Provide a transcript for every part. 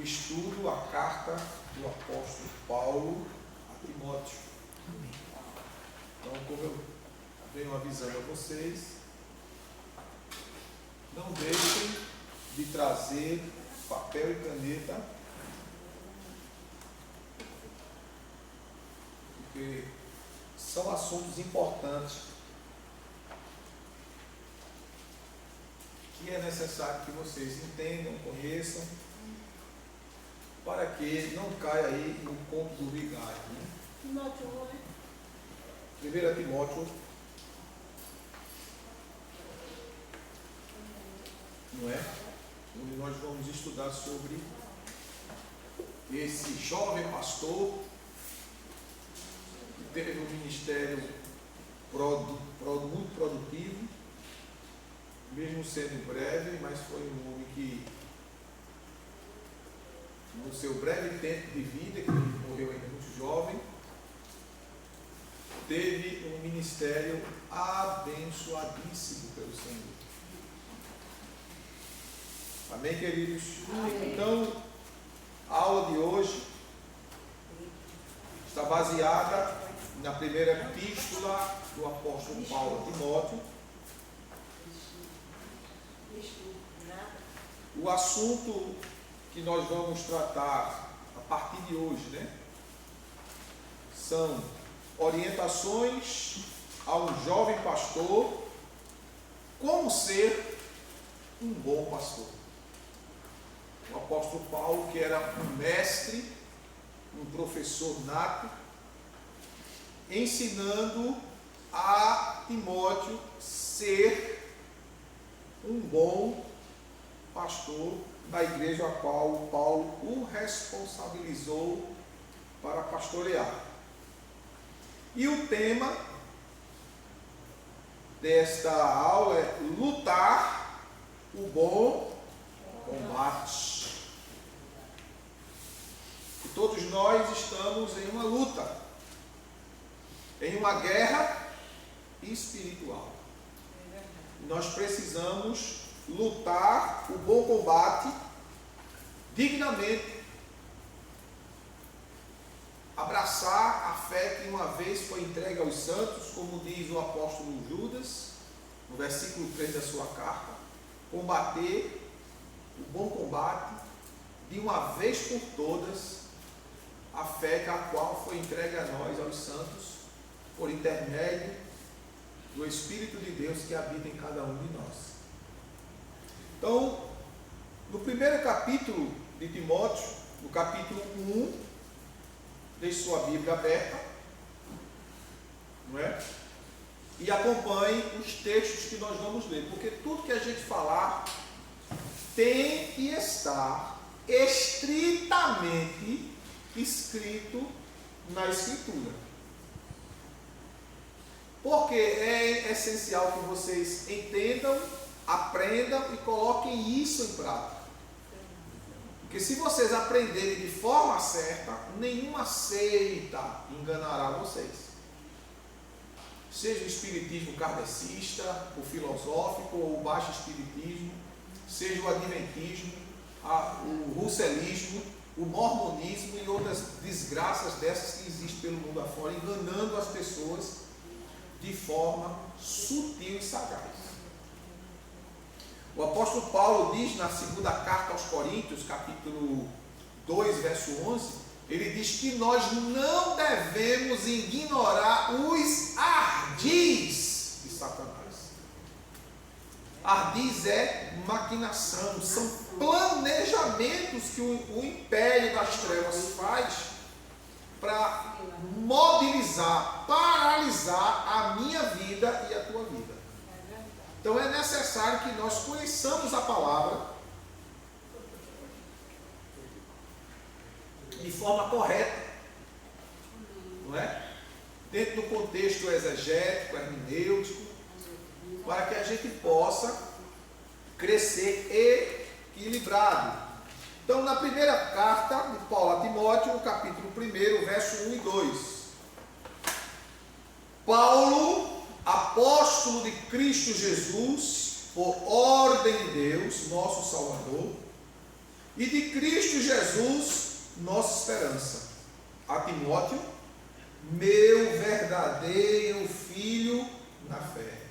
estudo a carta do apóstolo Paulo a Timóteo. Então, como eu venho avisando a vocês, não deixem de trazer papel e caneta, porque são assuntos importantes que é necessário que vocês entendam, conheçam, para que não caia aí no conto do vigário. Né? Timóteo, não é? 1 Timóteo, não é? Onde nós vamos estudar sobre esse jovem pastor que teve um ministério muito produtivo, mesmo sendo breve, mas foi um homem que, no seu breve tempo de vida, que ele morreu ainda muito jovem, teve um ministério abençoadíssimo pelo Senhor. Amém, queridos? Amém. Então, a aula de hoje está baseada na primeira epístola do apóstolo Paulo a Timóteo. O assunto que nós vamos tratar a partir de hoje, né, são orientações a um jovem pastor, como ser um bom pastor. O apóstolo Paulo, que era um mestre, um professor nato, ensinando a Timóteo ser um bom pastor da igreja a qual Paulo o responsabilizou para pastorear. E o tema desta aula é lutar o bom combate. E todos nós estamos em uma luta, em uma guerra espiritual. Nós precisamos lutar o bom combate dignamente, abraçar a fé que uma vez foi entregue aos santos, como diz o apóstolo Judas, no versículo 3 da sua carta, combater o bom combate de uma vez por todas, a fé a qual foi entregue a nós, aos santos, por intermédio do Espírito de Deus que habita em cada um de nós. Então, no primeiro capítulo de Timóteo, no capítulo 1, deixe sua Bíblia aberta, não é? E acompanhe os textos que nós vamos ler, porque tudo que a gente falar tem que estar estritamente escrito na Escritura. Porque é essencial que vocês entendam, aprendam e coloquem isso em prática. Porque se vocês aprenderem de forma certa, nenhuma seita enganará vocês. Seja o espiritismo kardecista, o filosófico ou o baixo espiritismo, seja o adventismo, o russelismo, o mormonismo e outras desgraças dessas que existem pelo mundo afora, enganando as pessoas de forma sutil e sagaz. O apóstolo Paulo diz na segunda carta aos Coríntios, capítulo 2, verso 11, ele diz que nós não devemos ignorar os ardis de Satanás. Ardis é maquinação, são planejamentos que o império das trevas faz para mobilizar, paralisar a minha vida e a tua vida. Então é necessário que nós conheçamos a palavra de forma correta, não é? Dentro do contexto exegético, hermenêutico, para que a gente possa crescer equilibrado. Então, na primeira carta de Paulo a Timóteo, no capítulo 1, verso 1 e 2. Paulo, apóstolo de Cristo Jesus, por ordem de Deus, nosso Salvador, e de Cristo Jesus, Jesus, nossa esperança. A Timóteo, meu verdadeiro filho na fé.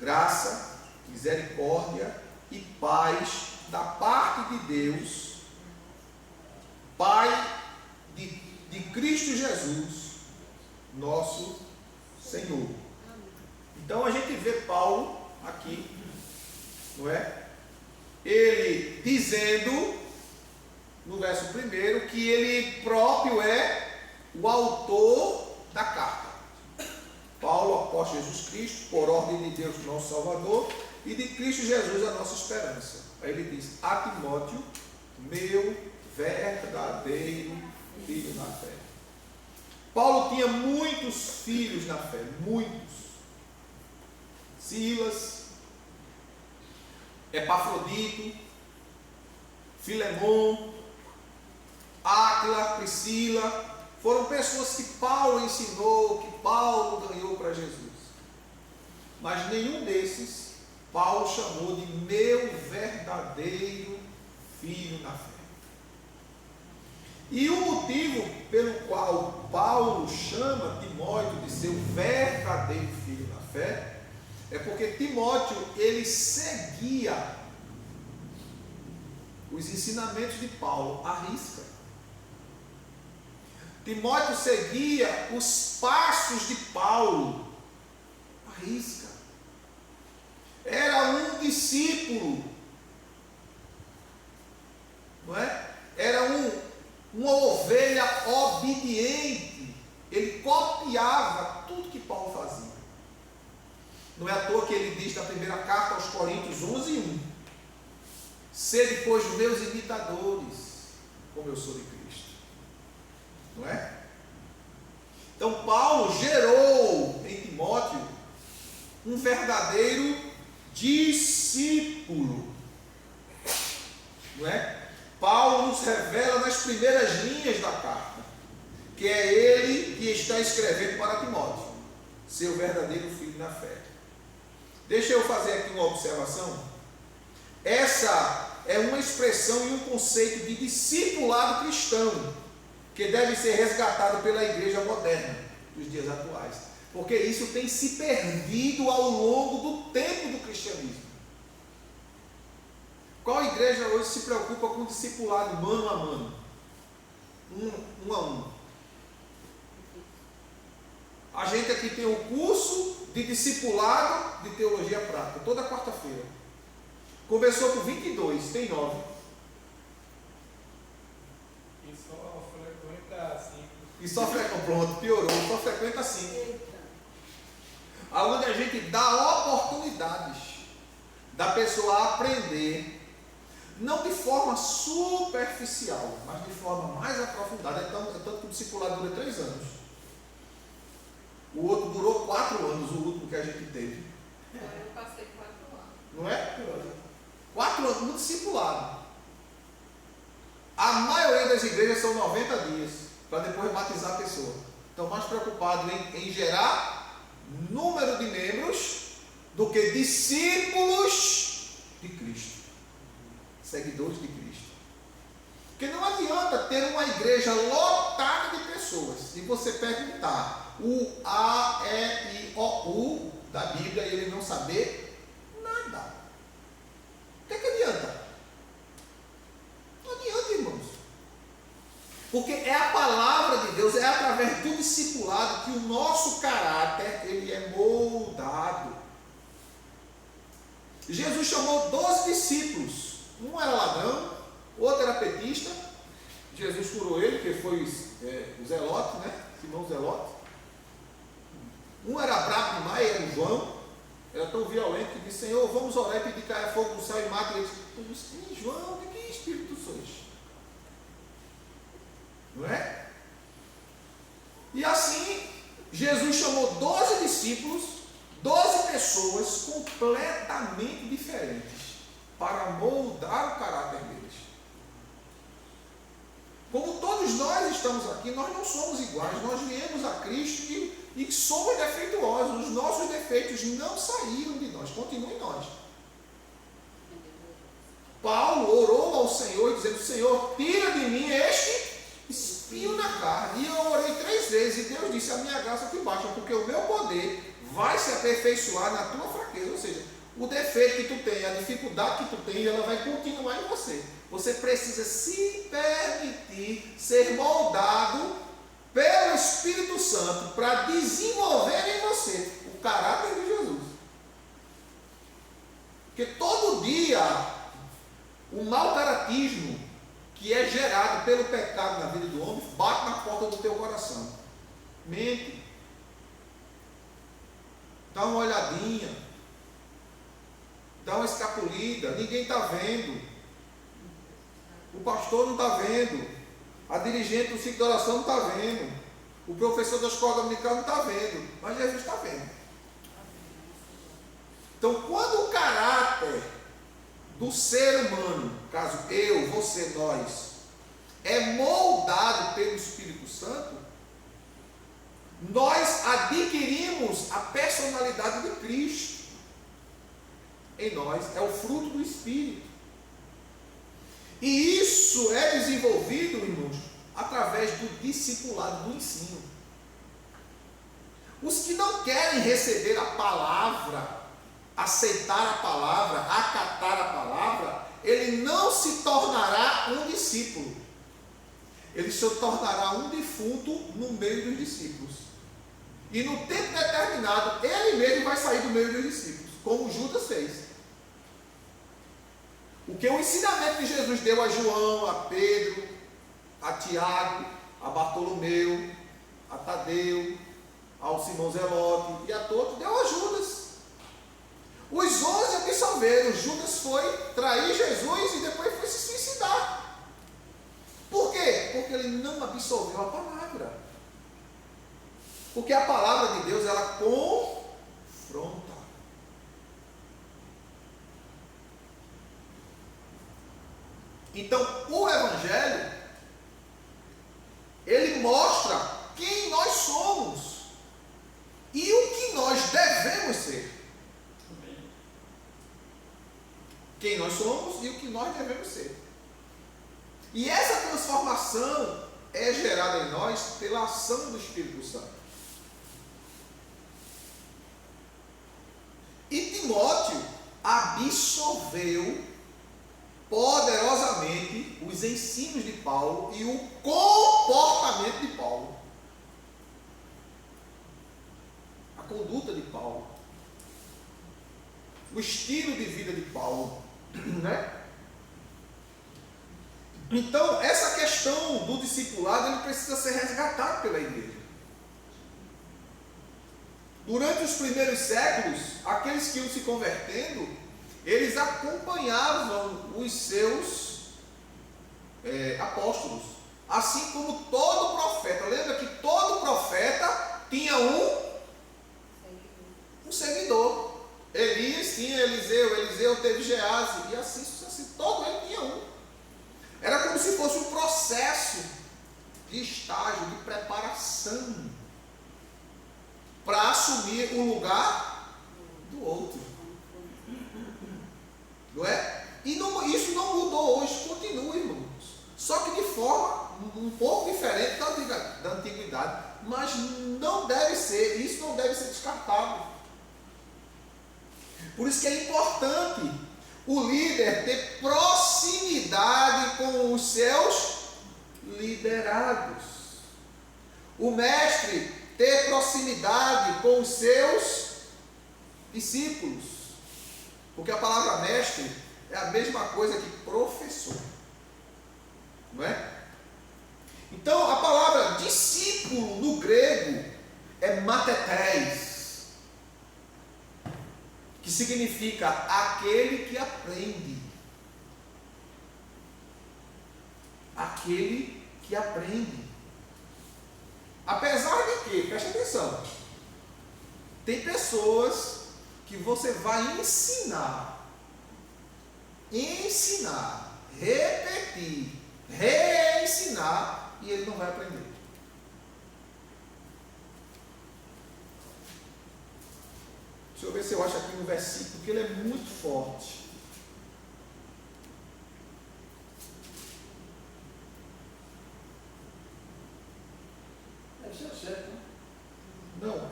Graça, misericórdia e paz da parte de Deus, Pai de Cristo Jesus, nosso Senhor. Então a gente vê Paulo aqui, não é? Ele dizendo, no verso 1, que ele próprio é o autor da carta. Paulo, apóstolo de Jesus Cristo, por ordem de Deus, nosso Salvador, e de Cristo Jesus, a nossa esperança. Aí ele diz: a Timóteo, meu verdadeiro filho na fé. Paulo tinha muitos filhos na fé, muitos. Silas, Epafrodito, Filemon, Áquila, Priscila, foram pessoas que Paulo ensinou, que Paulo ganhou para Jesus. Mas nenhum desses Paulo chamou de meu verdadeiro filho na fé. E o motivo pelo qual Paulo chama Timóteo de seu verdadeiro filho na fé é porque Timóteo, ele seguia os ensinamentos de Paulo à risca. Timóteo seguia os passos de Paulo à risca. Era um discípulo, não é? Era uma ovelha obediente. Ele copiava tudo que Paulo fazia. Não é à toa que ele diz na primeira carta aos Coríntios 11:1: sede, pois, meus imitadores, como eu sou de Cristo. Não é? Então Paulo gerou em Timóteo um verdadeiro discípulo. Não é? Paulo nos revela nas primeiras linhas da carta que é ele que está escrevendo para Timóteo, seu verdadeiro filho na fé. Deixa eu fazer aqui uma observação. Essa é uma expressão e um conceito de discipulado cristão que deve ser resgatado pela igreja moderna dos dias atuais, porque isso tem se perdido ao longo do tempo do cristianismo. Qual igreja hoje se preocupa com o discipulado mano a mano, um a um? A gente aqui tem o curso de discipulado de teologia prática, toda quarta-feira. Começou com 22, tem 9. E só frequenta, pronto, piorou, só frequenta 5. Aonde a gente dá oportunidades da pessoa aprender, não de forma superficial, mas de forma mais aprofundada. Então, tanto que o discipulado dura 3 anos. O outro durou 4 anos, o último que a gente teve. Eu passei 4 anos. Não é? 4 anos no discipulado. A maioria das igrejas são 90 dias, para depois batizar a pessoa. Estão mais preocupados em gerar número de membros do que discípulos de Cristo, seguidores de Cristo. Porque não adianta ter uma igreja lotada de pessoas e você perguntar o A, E, I, O, U da Bíblia e ele não saber nada. O que adianta? Não adianta, irmãos. Porque é a palavra de Deus, é através do discipulado que o nosso caráter ele é moldado. Jesus chamou 12 discípulos. Um era ladrão, outro era petista. Jesus curou ele, que foi o Zelote, né? Simão Zelote. Um era bravo demais, era o João. Era tão violento que disse: Senhor, vamos orar e pedir que caia fogo do céu e mate eles. Eu disse: João, de que espírito sois? Não é? E assim, Jesus chamou 12 discípulos, 12 pessoas completamente diferentes, para moldar o caráter deles. Como todos nós estamos aqui, nós não somos iguais, nós viemos a Cristo e somos defeituosos. Os nossos defeitos não saíram de nós, continuam em nós. Paulo orou ao Senhor dizendo: Senhor, tira de mim este espinho na carne. E eu orei 3 vezes e Deus disse: a minha graça te basta, porque o meu poder vai se aperfeiçoar na tua fraqueza. Ou seja, o defeito que tu tem, a dificuldade que tu tem, ela vai continuar em você. Você precisa se permitir ser moldado pelo Espírito Santo para desenvolver em você o caráter de Jesus. Porque todo dia o mau caratismo que é gerado pelo pecado na vida do homem bate na porta do teu coração. Mente. Dá uma olhadinha. Dá uma escapulida. Ninguém está vendo. O pastor não está vendo. A dirigente do ciclo de oração não está vendo. O professor da escola dominical não está vendo. Mas Jesus está vendo. Então, quando o caráter do ser humano, caso eu, você, nós, é moldado pelo Espírito Santo, nós adquirimos a personalidade de Cristo em nós. É o fruto do Espírito. E isso é desenvolvido, irmãos, através do discipulado, do ensino. Os que não querem receber a palavra, aceitar a palavra, acatar a palavra, ele não se tornará um discípulo. Ele se tornará um defunto no meio dos discípulos. E no tempo determinado, ele mesmo vai sair do meio dos discípulos, como Judas fez. O que o ensinamento de Jesus deu a João, a Pedro, a Tiago, a Bartolomeu, a Tadeu, ao Simão Zelote e a todos, deu a Judas. Os 11 absolveram. Judas foi trair Jesus e depois foi se suicidar. Por quê? Porque ele não absorveu a palavra. Porque a palavra de Deus, ela confronta. Então, o Evangelho, ele mostra quem nós somos e o que nós devemos ser. Quem nós somos e o que nós devemos ser. E essa transformação é gerada em nós pela ação do Espírito Santo. E Timóteo absorveu poderosamente os ensinos de Paulo e o comportamento de Paulo. A conduta de Paulo. O estilo de vida de Paulo. Né? Então, essa questão do discipulado, ele precisa ser resgatado pela igreja. Durante os primeiros séculos, aqueles que iam se convertendo, eles acompanhavam os seus apóstolos. Assim como todo profeta. Lembra que todo profeta tinha um seguidor. Elias tinha Eliseu, Eliseu teve Gease, e assim sucessivamente. Todo ele tinha um. Era como se fosse um processo de estágio, de preparação para assumir o lugar do outro. Não é? E isso não mudou hoje, continua, irmãos. Só que de forma um pouco diferente da antiguidade. Mas não deve ser, isso não deve ser descartado. Por isso que é importante o líder ter proximidade com os seus liderados. O mestre ter proximidade com os seus discípulos. Porque a palavra mestre é a mesma coisa que professor. Não é? Então, a palavra discípulo no grego é matetés, que significa aquele que aprende. Aquele que aprende. Apesar de que, preste atenção, tem pessoas que você vai ensinar, repetir, reensinar, e ele não vai aprender. Deixa eu ver se eu acho aqui no versículo, porque ele é muito forte.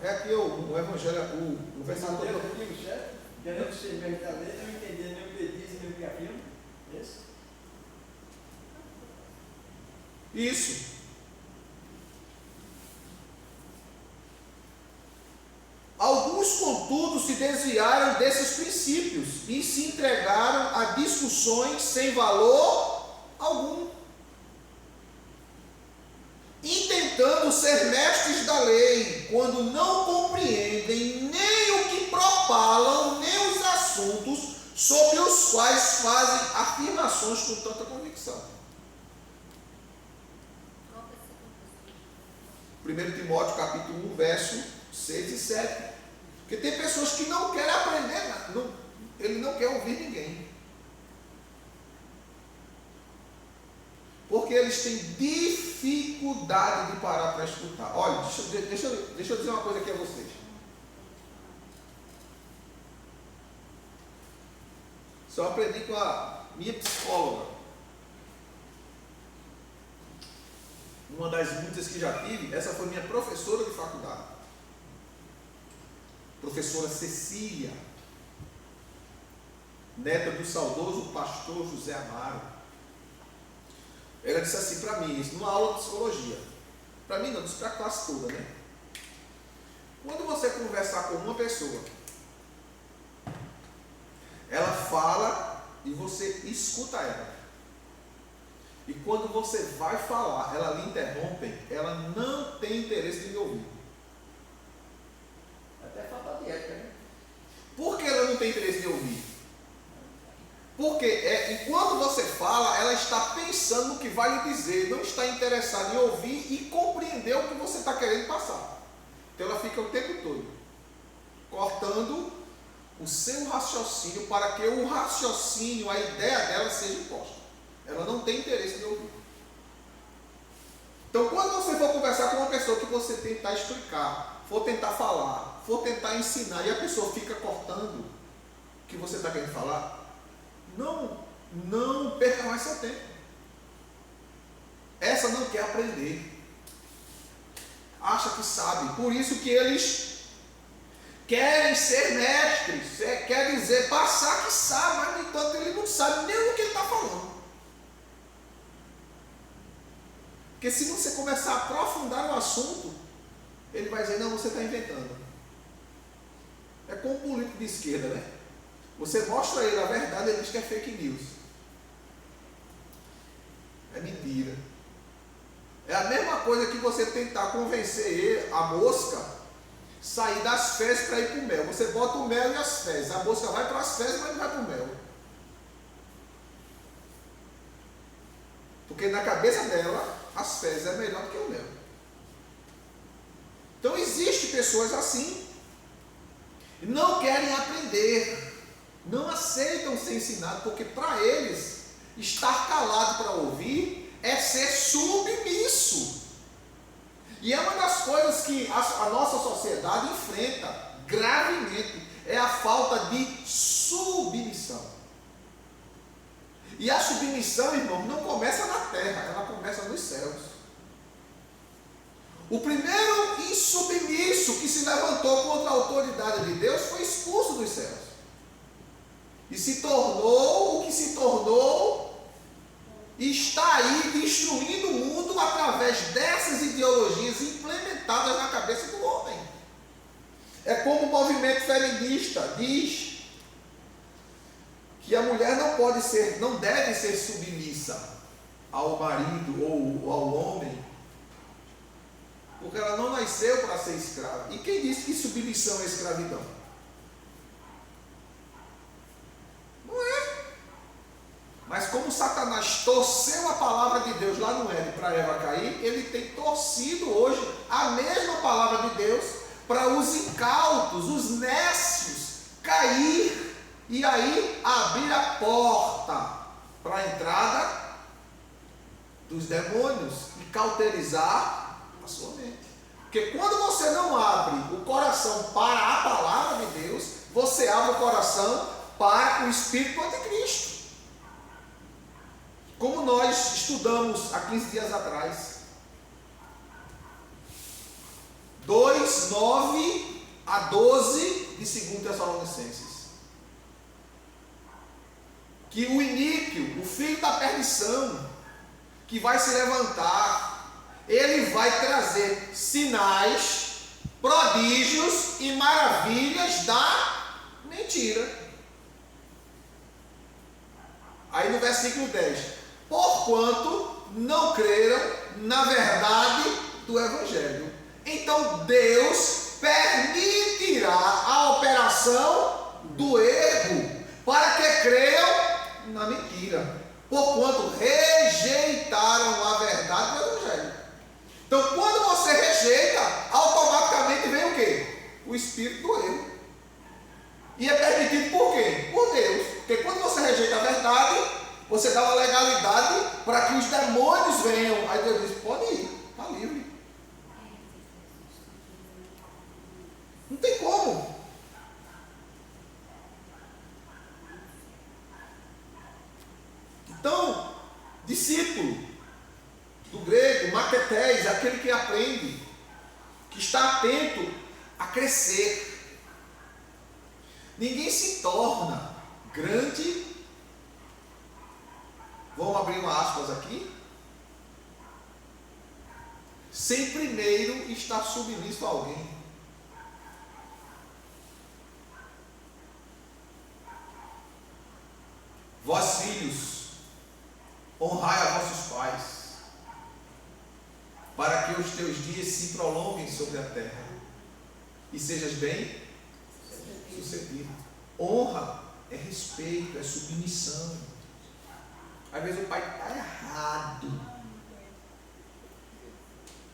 é aqui o Evangelho, o versículo. Mateus 5:7, diante do segmento da lei, não entender nem o que diz, nem o que afirma. Isso. Alguns, contudo, se desviaram desses princípios e se entregaram a discussões sem valor algum, intentando ser mestres da lei, quando não compreendem nem o que propalam, nem os assuntos sobre os quais fazem afirmações com tanta convicção. 1 Timóteo capítulo 1, verso 6 e 7. Porque tem pessoas que não querem aprender nada, ele não quer ouvir ninguém. Porque eles têm dificuldade de parar para escutar. Olha, deixa eu dizer uma coisa aqui a vocês. Só aprendi com a minha psicóloga. Uma das muitas que já tive, essa foi minha professora de faculdade. Professora Cecília, neta do saudoso pastor José Amaro. Ela disse assim para mim, isso numa aula de psicologia. Para mim não, disse para a classe toda, né? Quando você conversar com uma pessoa, ela fala e você escuta ela. E quando você vai falar, ela lhe interrompe, ela não tem interesse de lhe ouvir. Até falta de ética, né? Por que ela não tem interesse de ouvir? Porque enquanto você fala, ela está pensando no que vai lhe dizer, não está interessada em ouvir e compreender o que você está querendo passar. Então ela fica o tempo todo cortando o seu raciocínio para que o raciocínio, a ideia dela seja imposta. Ela não tem interesse em ouvir. Então, quando você for conversar com uma pessoa que você tentar explicar, for tentar falar, for tentar ensinar, e a pessoa fica cortando o que você está querendo falar, não perca mais seu tempo. Essa não quer aprender. Acha que sabe. Por isso que eles querem ser mestres. Quer dizer, passar que sabe, mas no entanto ele não sabe nem o que ele está falando. Porque se você começar a aprofundar o assunto, ele vai dizer, não, você está inventando. É como um político de esquerda, né? Você mostra a ele a verdade, ele diz que é fake news. É mentira. É a mesma coisa que você tentar convencer a mosca sair das fezes para ir para o mel. Você bota o mel e as fezes. A mosca vai para as fezes, mas não vai para o mel. Porque na cabeça dela, as fezes é melhor do que o mel. Então existem pessoas assim, não querem aprender, não aceitam ser ensinados, porque para eles, estar calado para ouvir é ser submisso. E é uma das coisas que a nossa sociedade enfrenta gravemente, é a falta de submissão. E a submissão, irmão, não começa na terra, ela começa nos céus. O primeiro insubmisso que se levantou contra a autoridade de Deus foi expulso dos céus. E se tornou o que se tornou, e está aí destruindo o mundo através dessas ideologias implementadas na cabeça do homem. É como o movimento feminista diz que a mulher não deve ser submissa ao marido ou ao homem, porque ela não nasceu para ser escrava. E quem disse que submissão é escravidão? Não é. Mas como Satanás torceu a palavra de Deus lá no Éden para Eva cair, ele tem torcido hoje a mesma palavra de Deus para os incautos, os nécios, cair e aí abrir a porta para a entrada dos demônios e cauterizar a sua mente. Porque quando você não abre o coração para a palavra de Deus, você abre o coração para o espírito anticristo. Como nós estudamos há 15 dias atrás, 2 2, 9 a 12 de 2 Tessalonicenses. Que o iníquo, o filho da perdição, que vai se levantar, ele vai trazer sinais, prodígios e maravilhas da mentira. Aí no versículo 10, porquanto não creram na verdade do Evangelho, então Deus permitirá a operação do erro, para que creiam na mentira, porquanto rejeitaram a verdade do Evangelho. Então, quando você rejeita, automaticamente vem o quê? O espírito do erro. E é permitido por quê? Por Deus. Porque quando você rejeita a verdade, você dá uma legalidade para que os demônios venham. Aí Deus diz, pode ir, está livre. Não tem como. Então, discípulo, do grego, maquetés, aquele que aprende, que está atento a crescer. Ninguém se torna grande, vamos abrir uma aspas aqui, sem primeiro estar submisso a alguém. Vós filhos, honrai a vossos pais, para que os teus dias se prolonguem sobre a terra e sejas bem sucedido. Honra é respeito, é submissão. Às vezes o pai está errado,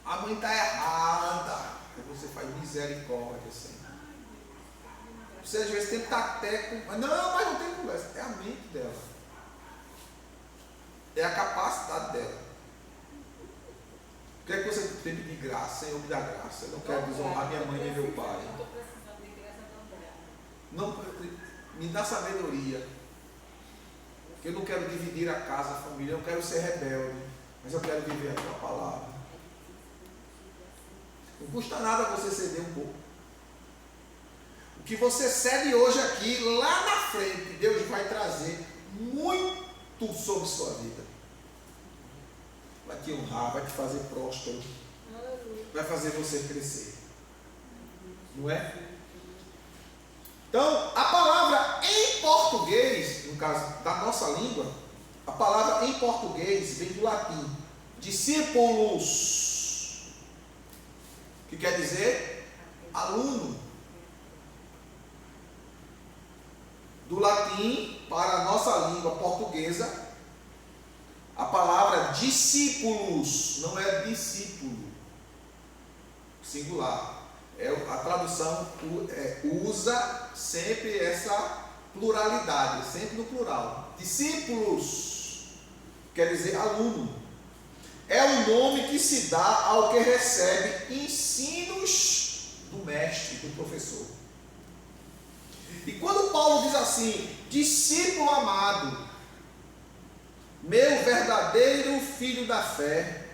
a mãe está errada, aí você faz misericórdia, Senhor. Você às vezes tenta até com... mas não tem conversa, é a mente dela, é a capacidade dela. O que é que você tem de graça? Senhor, me dá graça. Eu não quero desonrar minha mãe nem meu pai. Não, me dá sabedoria. Porque eu não quero dividir a casa, a família. Eu não quero ser rebelde, mas eu quero viver a tua palavra. Não custa nada você ceder um pouco. O que você cede hoje aqui, lá na frente, Deus vai trazer muito sobre sua vida. Vai te honrar, vai te fazer próspero, vai fazer você crescer. Não é? Então, a palavra em português, no caso da nossa língua, a palavra em português vem do latim, discípulos, que quer dizer aluno. Do latim para a nossa língua portuguesa, a palavra discípulos não é discípulo singular. A tradução usa sempre essa pluralidade, sempre no plural. Discípulos quer dizer aluno. É o nome que se dá ao que recebe ensinos do mestre, do professor. E quando Paulo diz assim, discípulo amado, meu verdadeiro filho da fé,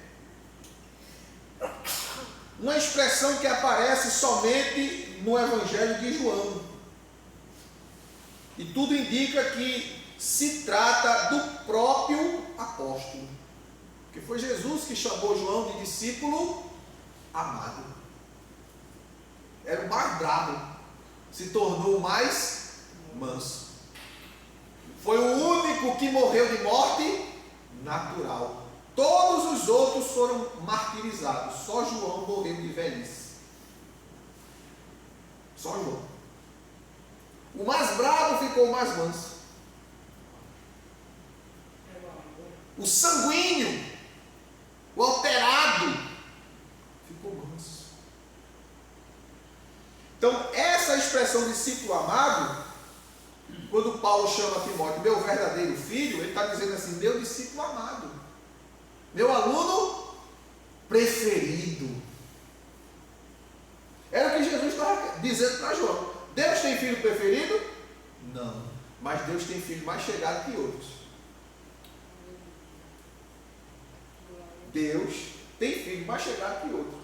uma expressão que aparece somente no Evangelho de João. E tudo indica que se trata do próprio apóstolo. Que foi Jesus que chamou João de discípulo amado. Era o mais bravo, se tornou o mais manso. Foi o único que morreu de morte natural. Todos os outros foram martirizados. Só João morreu de velhice. Só João. O mais bravo ficou o mais manso. O sanguíneo, o alterado, ficou manso. Então, essa expressão discípulo amado, quando Paulo chama Timóteo, meu verdadeiro filho, ele está dizendo assim, meu discípulo amado, meu aluno preferido. Era o que Jesus estava dizendo para João. Deus tem filho preferido? Não. Mas Deus tem filho mais chegado que outros. Deus tem filho mais chegado que outros.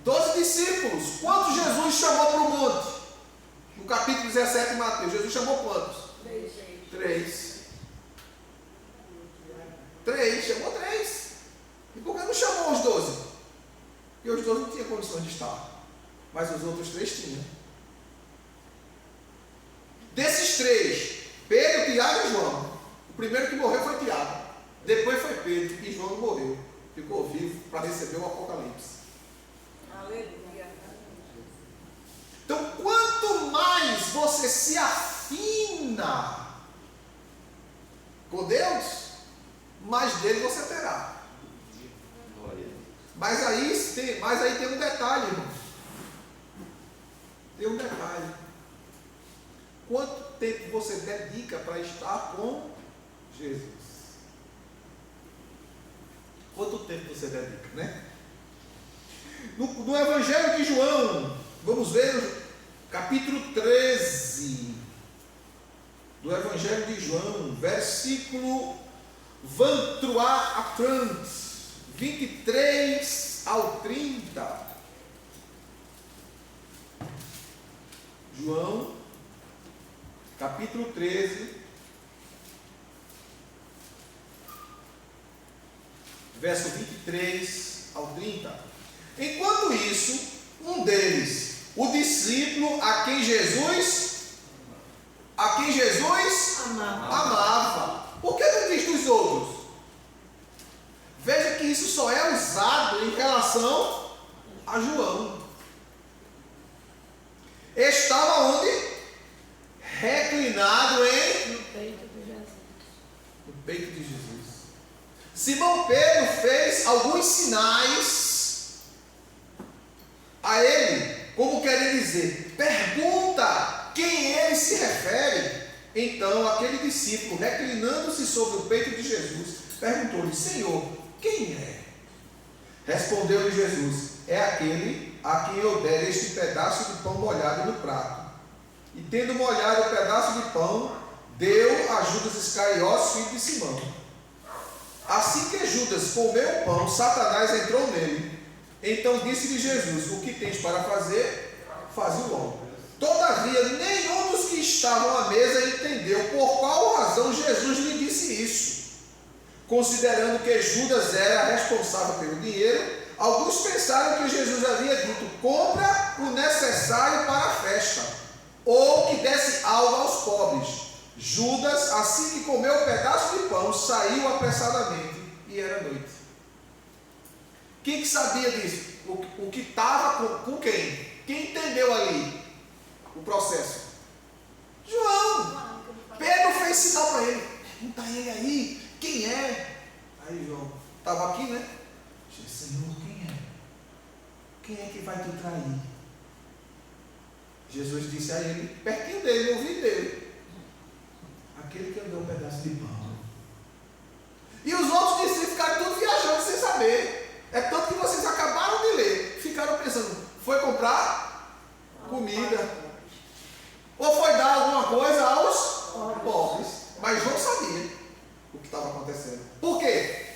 12 discípulos. Quantos Jesus chamou para o monte? No capítulo 17 de Mateus, Jesus chamou quantos? 3. 3, chamou 3. E por que não chamou os 12? Porque os 12 não tinham condições de estar. Mas os outros 3 tinham. Desses 3, Pedro, Tiago e João. O primeiro que morreu foi Tiago. Depois foi Pedro. E João não morreu. Ficou vivo para receber o Apocalipse. Aleluia. Então, quanto mais você se afina com Deus, mais dele você terá. Mas aí tem um detalhe, irmão. Tem um detalhe. Quanto tempo você dedica para estar com Jesus? Quanto tempo você dedica, né? No Evangelho de João, vamos ver o capítulo 13 do Evangelho de João, versículo 23 ao 30. João, capítulo 13, verso 23 ao 30. Enquanto isso, um deles, o discípulo a quem Jesus amava. Por que não diz dos outros? Veja que isso só é usado em relação a João. Estava onde? Reclinado no peito de Jesus. Simão Pedro fez alguns sinais a ele, como querendo dizer, pergunta quem ele se refere. Então aquele discípulo, reclinando-se sobre o peito de Jesus, perguntou-lhe: Senhor, quem é? Respondeu-lhe Jesus: é aquele a quem eu der este pedaço de pão molhado no prato. E tendo molhado o pedaço de pão, deu a Judas Iscariotes, filho de Simão. Assim que Judas comeu o pão, Satanás entrou nele. Então disse-lhe Jesus: o que tens para fazer, faze-o logo. Todavia, nenhum dos que estavam à mesa entendeu por qual razão Jesus lhe disse isso. Considerando que Judas era responsável pelo dinheiro, alguns pensaram que Jesus havia dito: compra o necessário para a festa, ou que desse algo aos pobres. Judas, assim que comeu o pedaço de pão, saiu apressadamente, e era noite. Quem que sabia disso? O que estava com quem? Quem entendeu ali o processo? João. Pedro fez sinal para ele: pergunta ele aí, quem é? Aí João estava aqui, né? Disse: Senhor, quem é? Quem é que vai te trair? Jesus disse a ele, pertinho dele, no ouvido dele: aquele que eu dou um pedaço de pão. E os outros discípulos ficaram tudo viajando sem saber. É tanto que vocês acabaram de ler, ficaram pensando: foi comprar comida, ou foi dar alguma coisa aos pobres. Mas João sabia o que estava acontecendo. Por quê?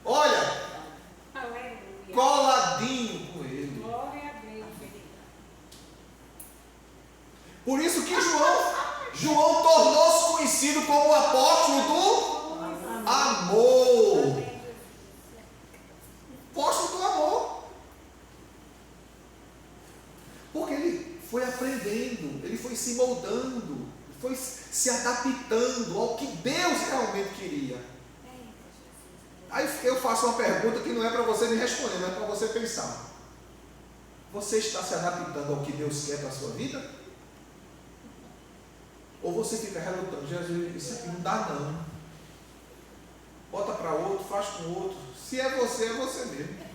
Olha, coladinho com ele. Por isso que João tornou-se conhecido como o apóstolo do amor. Apóstolo do amor. Porque ele foi aprendendo, ele foi se moldando, foi se adaptando ao que Deus realmente queria. Aí eu faço uma pergunta que não é para você me responder, não é para você pensar. Você está se adaptando ao que Deus quer para a sua vida? Ou você fica relutando: Jesus, isso aqui não dá não. Bota para outro, faz com outro. Se é você mesmo.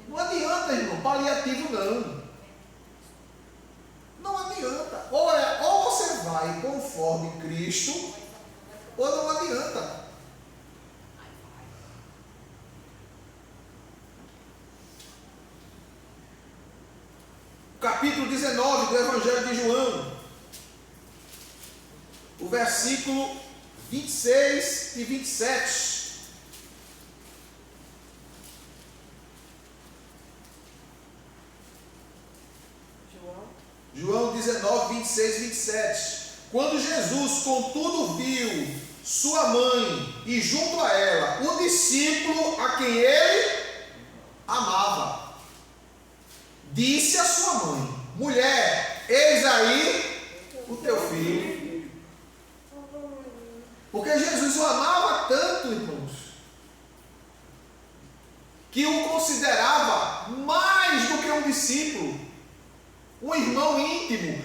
Não adianta, irmão, paliativo não. Não adianta. Ou você vai conforme Cristo, ou não adianta. Capítulo 19 do Evangelho de João, o versículo 26 e 27. 26 e 27. Quando Jesus, contudo, viu sua mãe e junto a ela o discípulo a quem ele amava, disse à sua mãe: mulher, eis aí o teu filho. Porque Jesus o amava tanto, irmãos, que o considerava mais do que um discípulo, um irmão íntimo,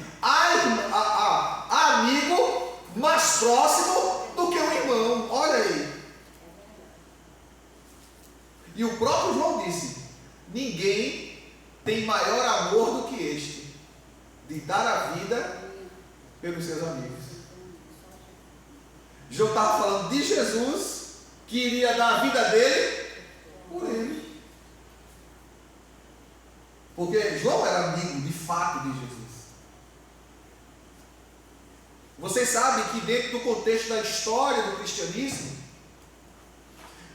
amigo mais próximo do que um irmão. Olha aí. E o próprio João disse: ninguém tem maior amor do que este, de dar a vida pelos seus amigos. João estava falando de Jesus, que iria dar a vida dele por ele. Porque João era amigo de fato de Jesus. Vocês sabem que dentro do contexto da história do cristianismo,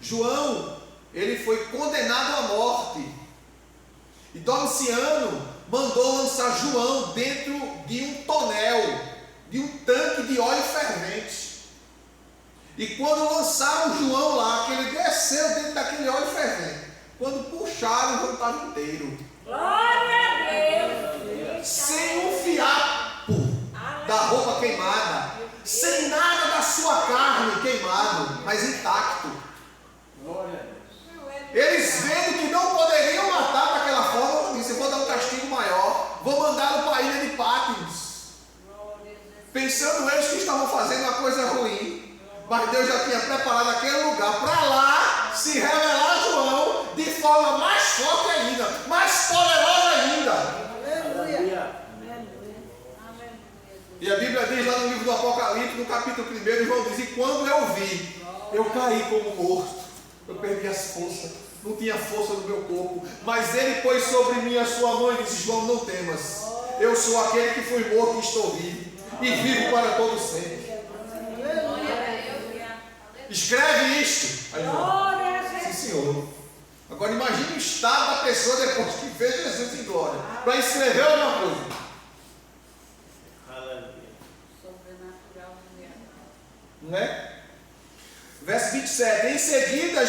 João, ele foi condenado à morte. E Domiciano mandou lançar João dentro de um tonel, de um tanque de óleo fervente. E quando lançaram João lá, que ele desceu dentro daquele óleo fervente, quando puxaram, João estava inteiro. Glória a Deus! Sem um fiapo da roupa queimada, sem nada da sua carne queimado, mas intacto. Glória a Deus. Eles vendo que não poderiam matar daquela forma, disse: eu vou dar um castigo maior, vou mandá-lo para a ilha de Patmos. Pensando eles que estavam fazendo uma coisa ruim, mas Deus já tinha preparado aquele lugar para lá se revelar a João de forma mais forte ainda, mais poderosa ainda. Aleluia. E a Bíblia diz lá no livro do Apocalipse, no capítulo 1, João diz: e quando eu vi, eu caí como morto, eu perdi as forças, não tinha força no meu corpo, mas ele pôs sobre mim a sua mão e disse: João, não temas, eu sou aquele que fui morto e estou vivo, e vivo para todo sempre. Escreve isto. Aí, João: sim, senhor. Agora imagine o estado da pessoa depois que vê Jesus em glória, para escrever alguma coisa. Não é? Verso 27. Em seguida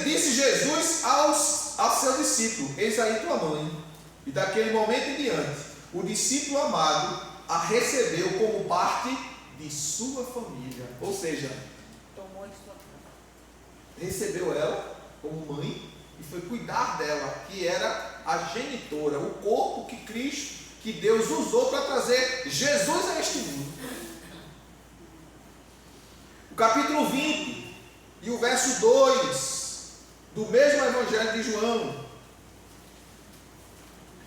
disse Jesus ao seu discípulo: eis aí tua mãe. E daquele momento em diante, o discípulo amado a recebeu como parte de sua família. Ou seja, recebeu ela como mãe e foi cuidar dela, que era a genitora, o corpo que Cristo, que Deus usou para trazer Jesus a este mundo. O capítulo 20 e o verso 2 do mesmo Evangelho de João.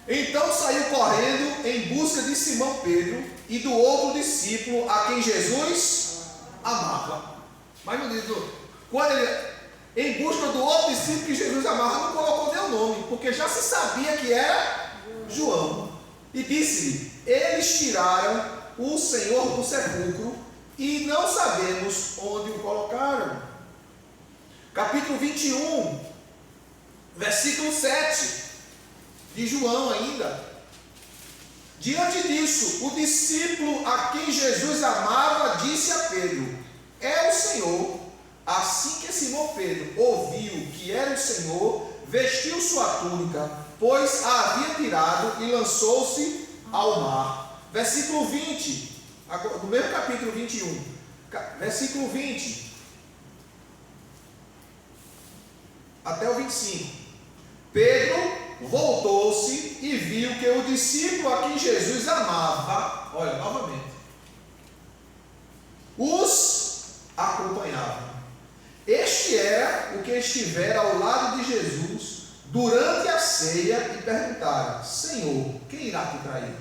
Então saiu correndo em busca de Simão Pedro e do outro discípulo a quem Jesus amava. Mas não diz, quando ele, em busca do outro discípulo que Jesus amava, não colocou nem o nome, porque já se sabia que era João. E disse-lhe: eles tiraram o Senhor do sepulcro e não sabemos onde o colocaram. Capítulo 21, versículo 7 de João ainda. Diante disso, o discípulo a quem Jesus amava disse a Pedro: é o Senhor. Assim que Simão Pedro ouviu que era o Senhor, vestiu sua túnica, pois a havia tirado, e lançou-se ao mar. Versículo 20, no mesmo capítulo 21, versículo 20 até o 25. Pedro voltou-se e viu que o discípulo a quem Jesus amava, olha, novamente, os acompanhava. Este era o que estivera ao lado de Jesus durante a ceia e perguntaram: Senhor, quem irá te trair?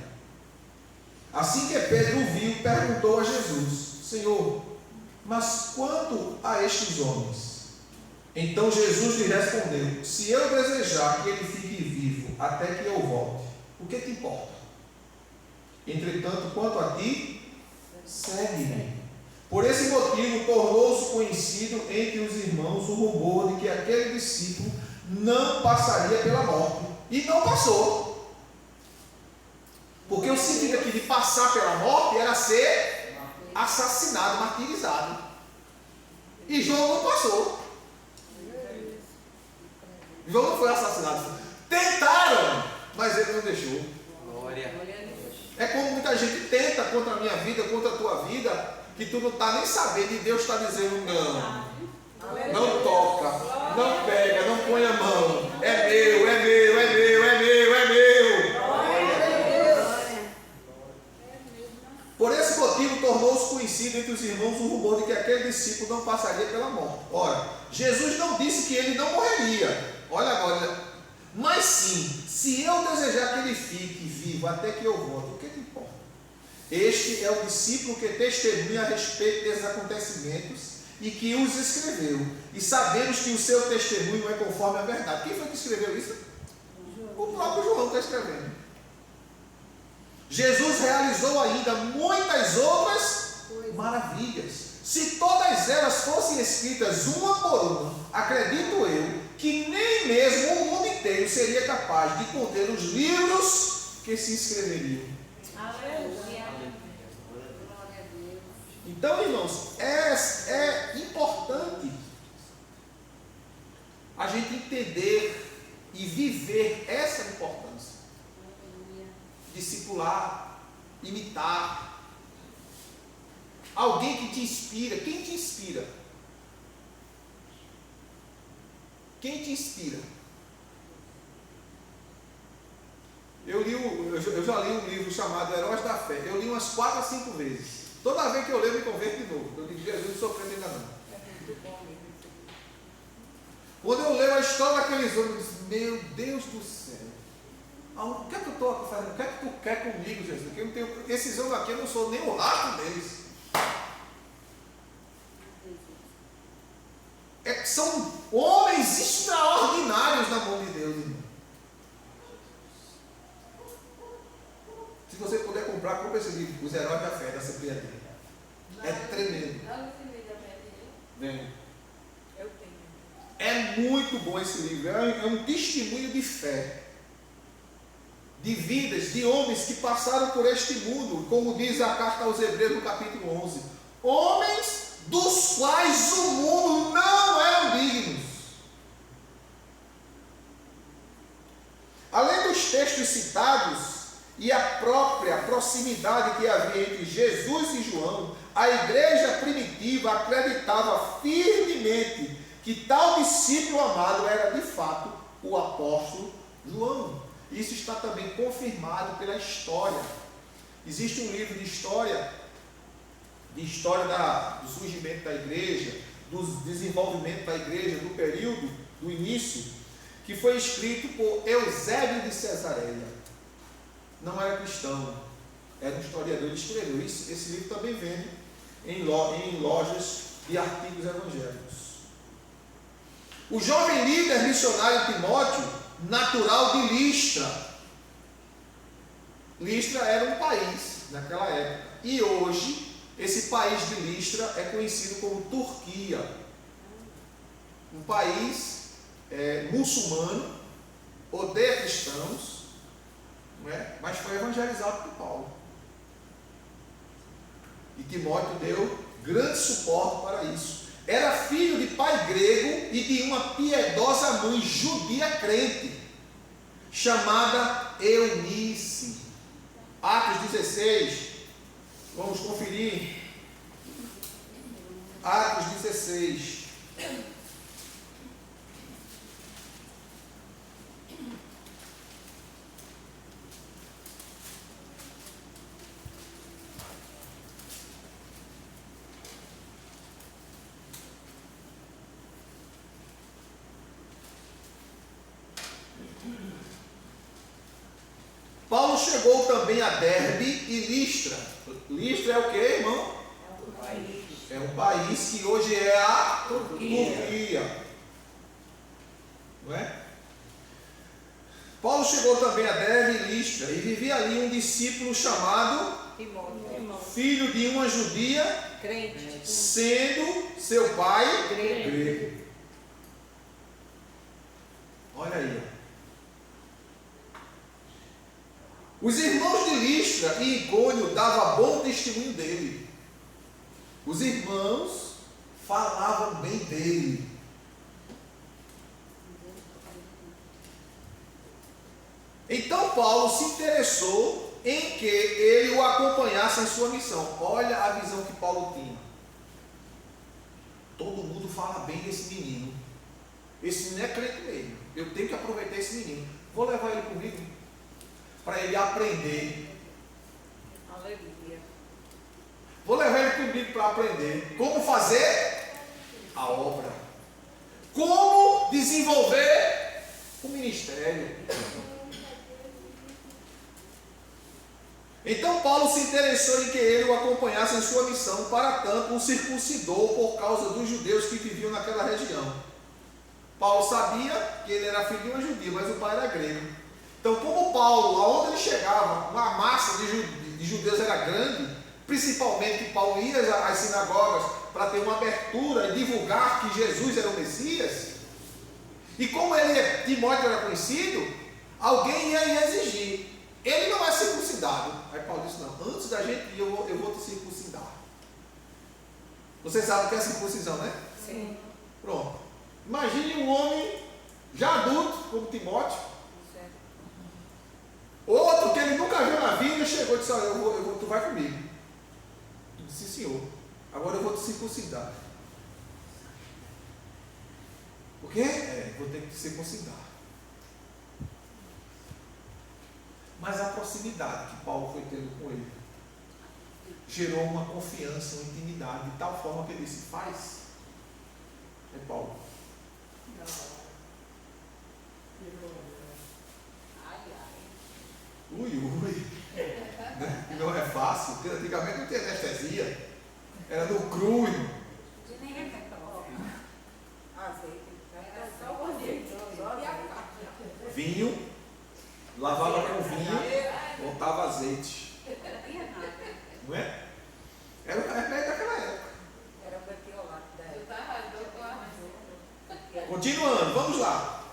Assim que Pedro o viu, perguntou a Jesus: Senhor, mas quanto a estes homens? Então Jesus lhe respondeu: se eu desejar que ele fique vivo até que eu volte, o que te importa? Entretanto, quanto a ti, segue-me. Por esse motivo, tornou-se conhecido entre os irmãos o rumor de que aquele discípulo não passaria pela morte. E não passou. Porque o sentido aqui de passar pela morte era ser assassinado, martirizado. E João não passou. João não foi assassinado. Tentaram, mas ele não deixou. Glória. É como muita gente tenta contra a minha vida, contra a tua vida, que tu não está nem sabendo, e Deus está dizendo não. Não toca, não pega, não põe a mão. É meu, é meu, é meu, é meu, é meu. Por esse motivo, tornou-se conhecido entre os irmãos o rumor de que aquele discípulo não passaria pela morte. Ora, Jesus não disse que ele não morreria. Olha agora. Mas sim, se eu desejar que ele fique vivo até que eu volte, o que importa? Este é o discípulo que testemunha a respeito desses acontecimentos e que os escreveu. E sabemos que o seu testemunho é conforme a verdade. Quem foi que escreveu isso? O próprio João está escrevendo. Jesus realizou ainda muitas outras maravilhas. Se todas elas fossem escritas uma por uma, acredito eu que nem mesmo o mundo inteiro seria capaz de conter os livros que se escreveriam. Então, irmãos, é importante a gente entender e viver essa importância. Discipular, imitar. Alguém que te inspira. Quem te inspira? Quem te inspira? Eu já li um livro chamado Heróis da Fé. Eu li umas 4 a 5 vezes. Toda vez que eu leio, eu me converto de novo. Eu digo, Jesus, não sou crente ainda não. Quando eu leio a história daqueles homens, eu disse, meu Deus do céu. O que é que eu estou fazendo? O que é que tu quer comigo, Jesus? Porque eu não tenho, esses homens aqui, eu não sou nem o rastro deles. São homens extraordinários na mão de Deus, irmão. Se você puder comprar, compre esse livro, Os Heróis da Fé, da CPAD. É tremendo. Vem. É muito bom esse livro. É um testemunho de fé. De vidas, de homens que passaram por este mundo, como diz a carta aos Hebreus no capítulo 11. Homens dos quais o mundo não eram dignos. Além dos textos citados e a própria proximidade que havia entre Jesus e João, a igreja primitiva acreditava firmemente que tal discípulo amado era de fato o apóstolo João. Isso está também confirmado pela história. Existe um livro de história do surgimento da igreja, do desenvolvimento da igreja, do período, do início, que foi escrito por Eusébio de Cesareia. Não era cristão, era um historiador, ele escreveu isso. Esse livro também vende em lojas de artigos evangélicos. O jovem líder missionário Timóteo, natural de Listra. Listra era um país naquela época. E hoje, esse país de Listra é conhecido como Turquia. Um país muçulmano, odeia cristãos, não é? Mas foi evangelizado por Paulo. E Timóteo deu grande suporte para isso. Era filho de pai grego e de uma piedosa mãe judia crente, chamada Eunice. Atos 16, vamos conferir. Atos 16. Paulo chegou também a Derbe e Listra. Listra é o que, irmão? É um país que hoje é a Turquia. Não é? Paulo chegou também a Derbe e Listra e vivia ali um discípulo chamado filho de uma judia crente, sendo seu pai grego. Olha aí. Os irmãos de Listra e Icônio davam bom testemunho dele. Os irmãos falavam bem dele. Então Paulo se interessou em que ele o acompanhasse em sua missão. Olha a visão que Paulo tinha. Todo mundo fala bem desse menino. Esse menino é crente mesmo. Eu tenho que aproveitar esse menino. Vou levar ele comigo para ele aprender. Aleluia. Vou levar ele comigo para aprender como fazer a obra. Como desenvolver o ministério. Então Paulo se interessou em que ele o acompanhasse em sua missão, para tanto o circuncidou por causa dos judeus que viviam naquela região. Paulo sabia que ele era filho de uma judia, mas o pai era grego. Então, como Paulo, aonde ele chegava, uma massa de judeus era grande, principalmente que Paulo ia às sinagogas para ter uma abertura e divulgar que Jesus era o Messias, e como Timóteo era conhecido, alguém ia exigir. Ele não é circuncidado. Aí Paulo disse, não, antes da gente ir, eu vou te circuncidar. Vocês sabem o que é circuncisão, né? Sim. Pronto. Imagine um homem já adulto, como Timóteo. Outro que ele nunca viu na vida, chegou e disse, olha, tu vai comigo. Eu disse, senhor, agora eu vou te circuncidar. O quê? Vou ter que te circuncidar. Mas a proximidade que Paulo foi tendo com ele gerou uma confiança, uma intimidade, de tal forma que ele disse, faz. É Paulo. Ui. Né? Que não é fácil, porque antigamente não tinha anestesia. Era no cru. Vinho, lavava com vinho, botava azeite. Não é? Era o remédio daquela época. Era o betiolato da época. Continuando, vamos lá.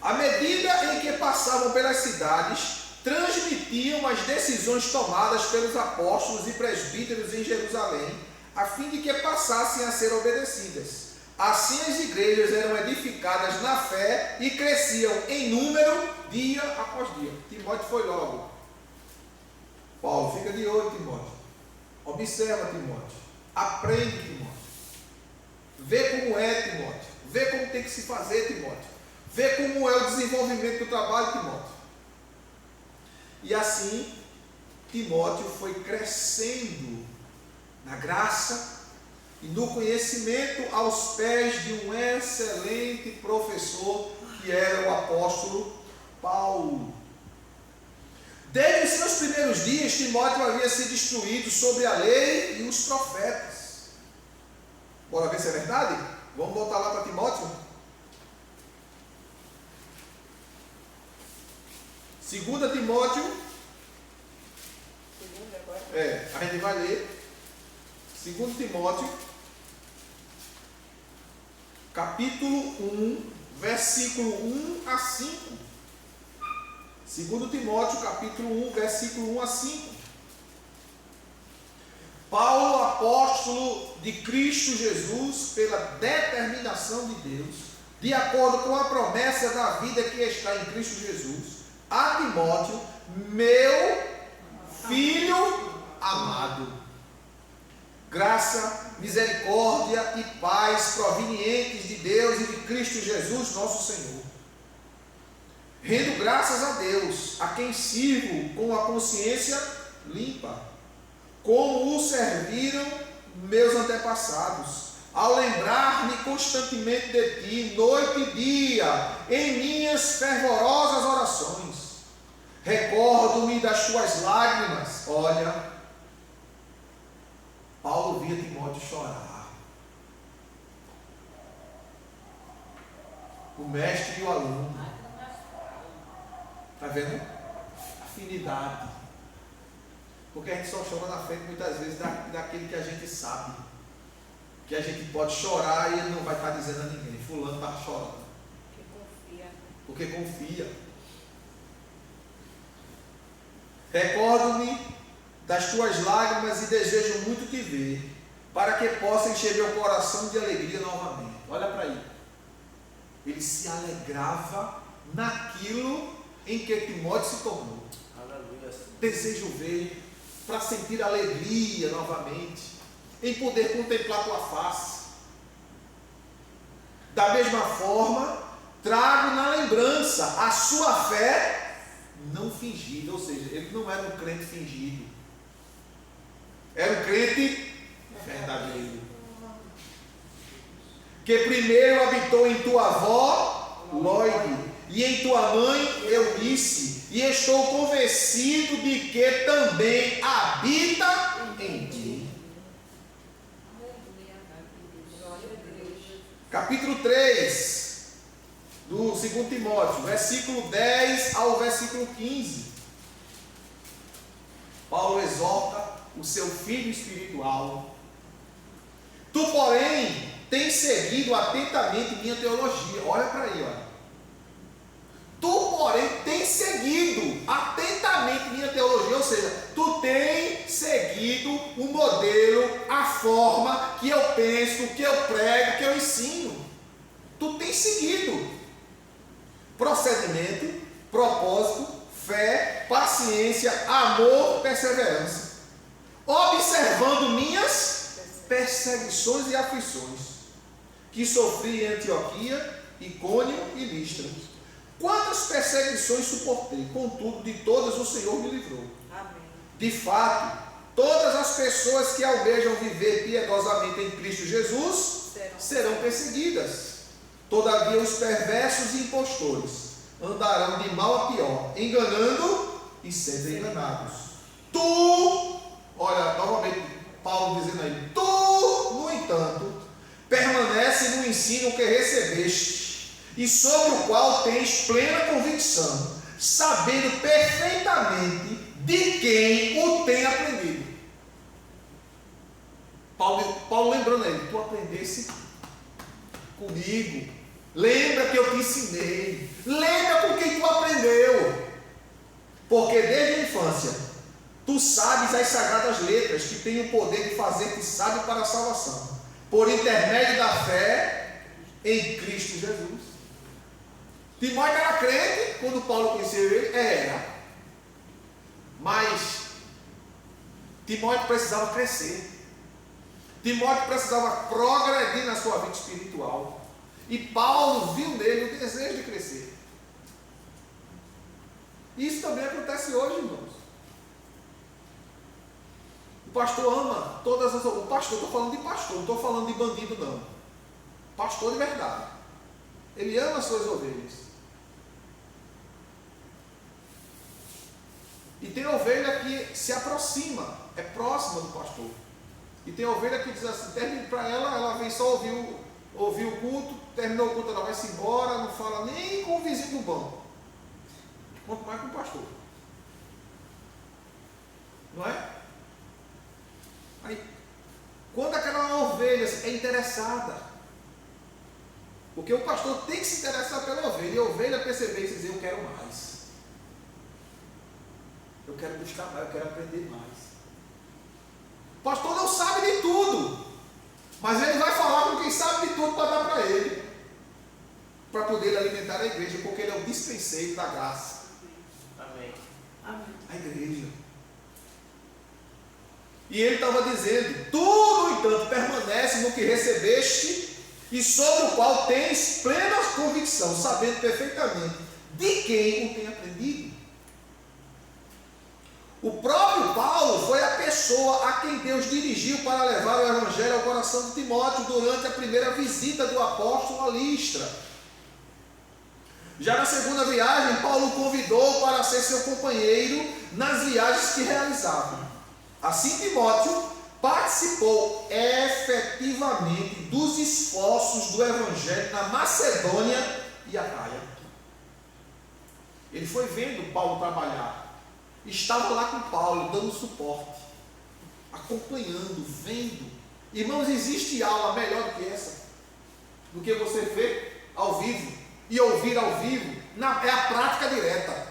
À medida em que passavam pelas cidades, transmitiam as decisões tomadas pelos apóstolos e presbíteros em Jerusalém, a fim de que passassem a ser obedecidas. Assim as igrejas eram edificadas na fé e cresciam em número dia após dia. Timóteo foi logo. Paulo, fica de olho, Timóteo. Observa, Timóteo. Aprende, Timóteo. Vê como é, Timóteo. Vê como tem que se fazer, Timóteo. Vê como é o desenvolvimento do trabalho, Timóteo. E assim, Timóteo foi crescendo na graça e no conhecimento aos pés de um excelente professor que era o apóstolo Paulo. Desde os seus primeiros dias, Timóteo havia sido instruído sobre a lei e os profetas. Bora ver se é verdade? Vamos voltar lá para Timóteo. 2 Timóteo. A gente vai ler 2 Timóteo, capítulo 1, versículo 1 a 5. 2 Timóteo, capítulo 1, versículo 1 a 5. Paulo, apóstolo de Cristo Jesus, pela determinação de Deus, de acordo com a promessa da vida que está em Cristo Jesus, a Timóteo, meu filho amado. Graça, misericórdia e paz provenientes de Deus e de Cristo Jesus, nosso Senhor. Rendo graças a Deus, a quem sirvo com a consciência limpa, como o serviram meus antepassados, ao lembrar-me constantemente de ti, noite e dia, em minhas fervorosas orações. Recordo-me das tuas lágrimas. Olha, Paulo via Timóteo chorar. O mestre e o aluno. Está vendo? Afinidade. Porque a gente só chora na frente muitas vezes daquele que a gente sabe. Que a gente pode chorar e ele não vai estar dizendo a ninguém. Fulano está chorando. Que confia. Porque confia. Recordo-me das tuas lágrimas e desejo muito te ver, para que possa encher meu coração de alegria novamente. Olha para aí. Ele se alegrava naquilo em que Timóteo se tornou. Aleluia. Desejo ver, para sentir alegria novamente, em poder contemplar tua face. Da mesma forma, trago na lembrança a sua fé não fingida, ou seja, ele não era um crente fingido, era um crente verdadeiro, que primeiro habitou em tua avó Lóide e em tua mãe Eunice, e estou convencido de que também habita em ti. Capítulo 3 do 2 Timóteo, versículo 10 ao versículo 15. Paulo exorta o seu filho espiritual. Tu, porém, tens seguido atentamente minha teologia. Olha para aí, olha. Tu, porém, tens seguido atentamente minha teologia, ou seja, tu tens seguido o modelo, a forma que eu penso, que eu prego, que eu ensino. Tu tens seguido. Procedimento, propósito, fé, paciência, amor, perseverança. Observando minhas perseguições e aflições, que sofri em Antioquia, Icônio e Listra. Quantas perseguições suportei, contudo, de todas o Senhor me livrou. Amém. De fato, todas as pessoas que almejam viver piedosamente em Cristo Jesus serão perseguidas. Todavia, os perversos e impostores andarão de mal a pior, enganando e sendo enganados. Tu, olha, novamente, Paulo dizendo aí, tu, no entanto, permanece no ensino que recebeste, e sobre o qual tens plena convicção, sabendo perfeitamente de quem o tem aprendido. Paulo lembrando ele, tu aprendesse comigo, lembra que eu te ensinei, lembra com quem tu aprendeu, porque desde a infância tu sabes as sagradas letras que têm o poder de fazer-te sábio para a salvação, por intermédio da fé em Cristo Jesus. Timóteo era crente quando Paulo conheceu ele, era, mas Timóteo precisava crescer, Timóteo precisava progredir na sua vida espiritual, e Paulo viu nele o desejo de crescer. Isso também acontece hoje, irmãos. O pastor ama todas as... O pastor, estou falando de pastor, não estou falando de bandido não. Pastor de verdade. Ele ama as suas ovelhas. E tem ovelha que se aproxima, é próxima do pastor. E tem ovelha que diz assim, termina para ela vem só ouvir o culto, terminou o culto, ela vai-se embora, não fala nem com o vizinho do banco, quanto mais com o pastor. Não é? Aí, quando aquela ovelha é interessada, porque o pastor tem que se interessar pela ovelha, e a ovelha perceber e dizer, eu quero mais. Eu quero buscar mais, eu quero aprender mais. O pastor não sabe de tudo, mas ele vai falar com quem sabe de tudo para dar para ele, para poder alimentar a igreja, porque ele é o dispenseiro da graça. Amém. A igreja. E ele estava dizendo, tu, no entanto, permanece no que recebeste, e sobre o qual tens plena convicção, sabendo perfeitamente de quem o tem aprendido. O próprio Paulo foi a pessoa a quem Deus dirigiu para levar o evangelho ao coração de Timóteo durante a primeira visita do apóstolo a Listra. Já na segunda viagem, Paulo o convidou para ser seu companheiro nas viagens que realizava. Assim, Timóteo participou efetivamente dos esforços do evangelho na Macedônia e Acaia. Ele foi vendo Paulo trabalhar. Estava lá com Paulo, dando suporte, acompanhando, vendo. Irmãos, existe aula melhor do que essa? Do que você ver ao vivo e ouvir ao vivo? É a prática direta.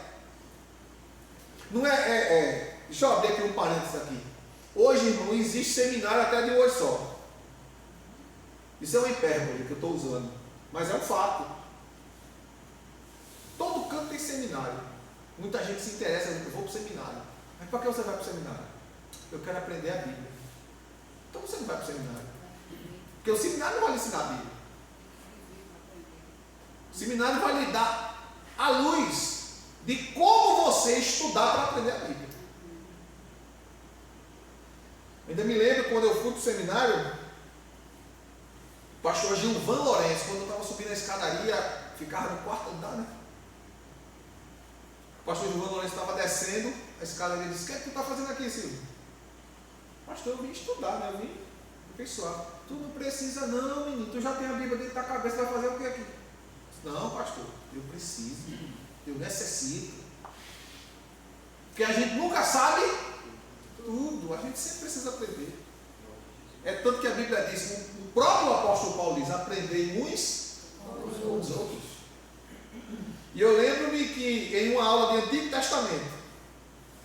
Não deixa eu abrir aqui um parênteses aqui. Hoje não existe seminário até de hoje só. Isso é uma hipérbole que eu estou usando, mas é um fato. Todo canto tem seminário. Muita gente se interessa, eu vou para o seminário. Mas para que você vai para o seminário? Eu quero aprender a Bíblia. Então você não vai para o seminário. Porque o seminário não vai lhe ensinar a Bíblia. O seminário vai lhe dar a luz de como você estudar para aprender a Bíblia. Ainda me lembro quando eu fui para o seminário, o pastor Gilvan Lourenço, quando eu estava subindo a escadaria, ficava no quarto andar, né? O pastor Gilvan Lourenço estava descendo a escadaria e disse: o que é que tu está fazendo aqui, Silvio? Pastor, eu vim estudar, né? Eu vim aperfeiçoar. Tu não precisa não, menino, tu já tem a Bíblia dentro da cabeça, vai fazer o que aqui? Não, pastor, eu preciso, eu necessito. Porque a gente nunca sabe tudo, a gente sempre precisa aprender. É tanto que a Bíblia diz, o próprio apóstolo Paulo diz: aprendei uns com os outros. E eu lembro-me que em uma aula de Antigo Testamento,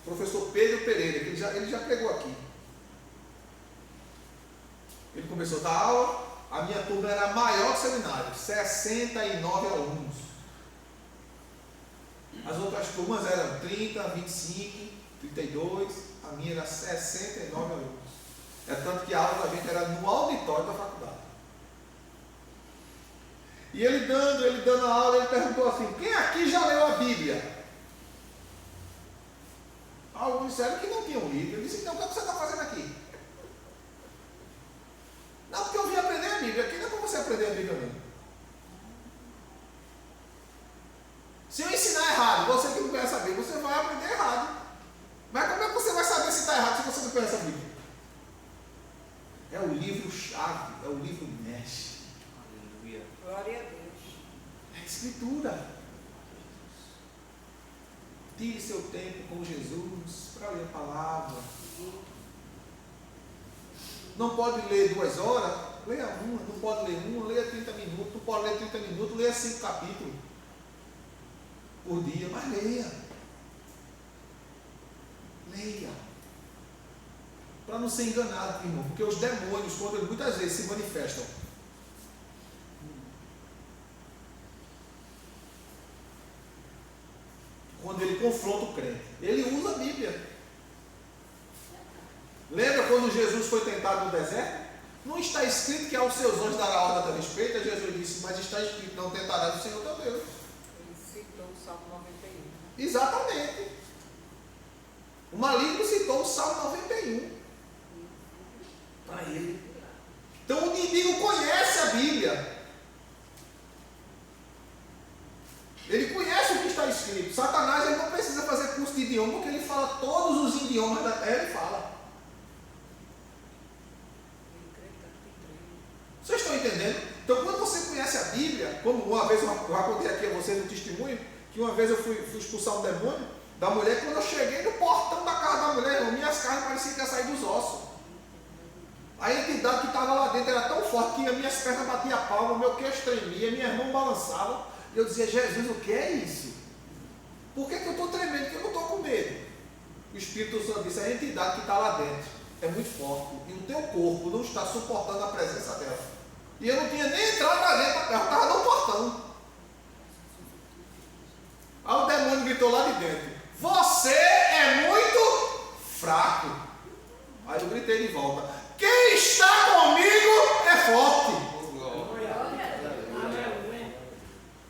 o professor Pedro Pereira, que ele já pregou aqui, ele começou a dar aula, a minha turma era maior que o seminário, 69 alunos. As outras turmas eram 30, 25, 32, a minha era 69 alunos. É tanto que a aula da gente era no auditório da faculdade. E ele dando a aula, ele perguntou assim: quem aqui já leu a Bíblia? Alguns disseram que não tinham lido. Eu disse: então o que você está fazendo aqui? Não, porque eu vim aprender a Bíblia. Aqui não é para você aprender a Bíblia mesmo. Se eu ensinar errado, você que não conhece a Bíblia, você vai aprender errado. Mas como é que você vai saber se está errado se você não conhece a Bíblia? É o livro-chave, é o livro-mestre. Aleluia. Glória a Deus. É a Escritura. Tire seu tempo com Jesus para ler a palavra. Não pode ler 2 horas? Leia uma. Não pode ler uma? Leia 30 minutos. Não pode ler 30 minutos? Leia 5 capítulos por dia. Mas leia. Leia. Para não ser enganado, irmão. Porque os demônios, quando muitas vezes se manifestam, quando ele confronta o crente, ele usa a Bíblia. Lembra quando Jesus foi tentado no deserto? Não está escrito que aos seus anjos dará ordem a teu respeito? Jesus disse: mas está escrito: não tentarás o Senhor teu Deus. Ele citou o Salmo 91. Exatamente. O maligno citou o Salmo 91 para ele. Então o inimigo conhece a Bíblia. Ele conhece o que está escrito. Satanás, ele não precisa fazer curso de idioma, porque ele fala todos os idiomas da terra, ele fala. Vocês estão entendendo? Então, quando você conhece a Bíblia, como uma vez eu já contei aqui a vocês no testemunho, que uma vez eu fui expulsar um demônio da mulher, quando eu cheguei no portão da casa da mulher, minhas carnes pareciam que ia sair dos ossos. A entidade que estava lá dentro era tão forte que as minhas pernas batiam a palma, meu queixo tremia, minha mão balançava. E eu dizia: Jesus, o que é isso? Por que eu estou tremendo? Porque eu não estou com medo. O Espírito Santo disse: a entidade que está lá dentro é muito forte e o teu corpo não está suportando a presença dela. E eu não tinha nem entrado lá dentro, eu estava no portão. Aí o demônio gritou lá de dentro: você é muito fraco. Aí eu gritei de volta: quem está comigo é forte.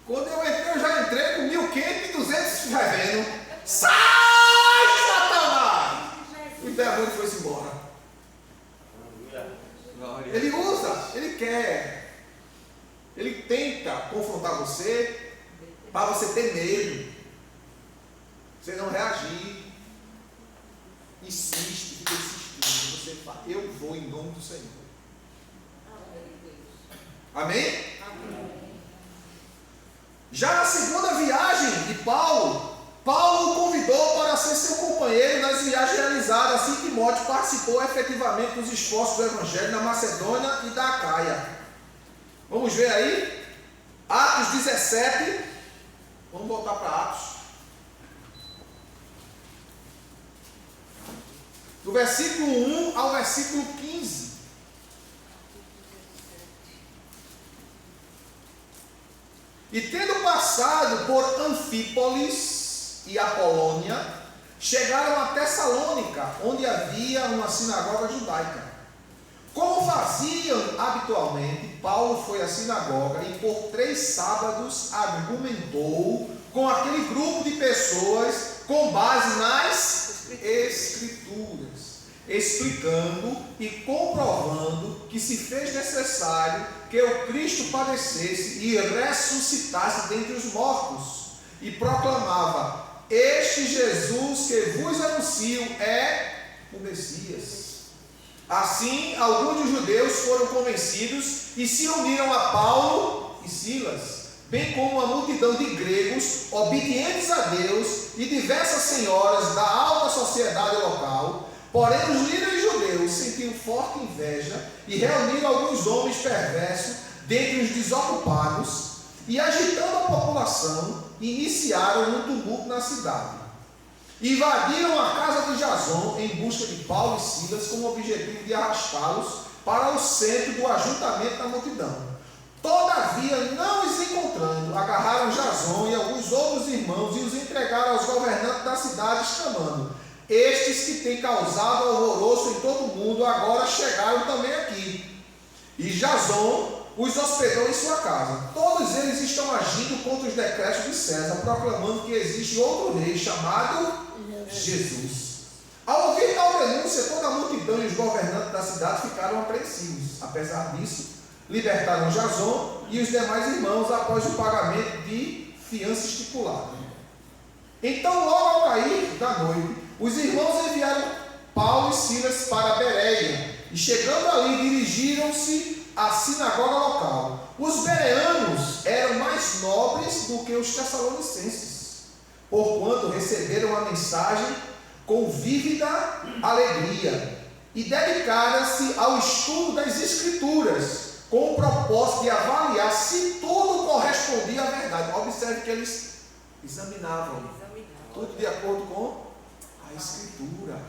Quando eu entrei, eu já entrei com 1.500 fervendo. Sai, Satanás! O demônio foi-se embora. Ele usa, ele quer. Ele tenta confrontar você para você ter medo. Você não reagir. Insiste, fica insistindo. Você fala: eu vou em nome do Senhor. Amém? Amém. Já na segunda viagem de Paulo o convidou para ser seu companheiro nas viagens realizadas, assim que Timóteo participou efetivamente dos esforços do Evangelho na Macedônia e da Acaia. Vamos ver aí? Atos 17. Vamos voltar para Atos. do versículo 1 ao versículo 15. E tendo passado por Anfípolis e Apolônia, chegaram a Tessalônica, onde havia uma sinagoga judaica. Como faziam habitualmente, Paulo foi à sinagoga e por 3 sábados argumentou com aquele grupo de pessoas com base nas Escrituras, explicando e comprovando que se fez necessário que o Cristo padecesse e ressuscitasse dentre os mortos, e proclamava: este Jesus que vos anuncio é o Messias. Assim, alguns dos judeus foram convencidos e se uniram a Paulo e Silas, bem como uma multidão de gregos obedientes a Deus e diversas senhoras da alta sociedade local. Porém, os líderes judeus sentiam forte inveja e reuniram alguns homens perversos dentre os desocupados e, agitando a população, iniciaram um tumulto na cidade. Invadiram a casa de Jason em busca de Paulo e Silas com o objetivo de arrastá-los para o centro do ajuntamento da multidão. Todavia, não os encontrando, agarraram Jason e alguns outros irmãos e os entregaram aos governantes da cidade, exclamando: estes que têm causado alvoroço em todo o mundo agora chegaram também aqui. E Jason os hospedou em sua casa. Todos eles estão agindo contra os decretos de César, proclamando que existe outro rei chamado Jesus. Ao ouvir tal denúncia, toda a multidão e os governantes da cidade ficaram apreensivos. Apesar disso, libertaram Jason e os demais irmãos após o pagamento de fiança estipulada. Então, logo ao cair da noite, os irmãos enviaram Paulo e Silas para Bereia, e chegando ali, dirigiram-se à sinagoga local. Os bereanos eram mais nobres do que os tessalonicenses, porquanto receberam a mensagem com vívida alegria, e dedicaram-se ao estudo das Escrituras, com o propósito de avaliar se tudo correspondia à verdade. Observe que eles examinavam tudo de acordo com a Escritura.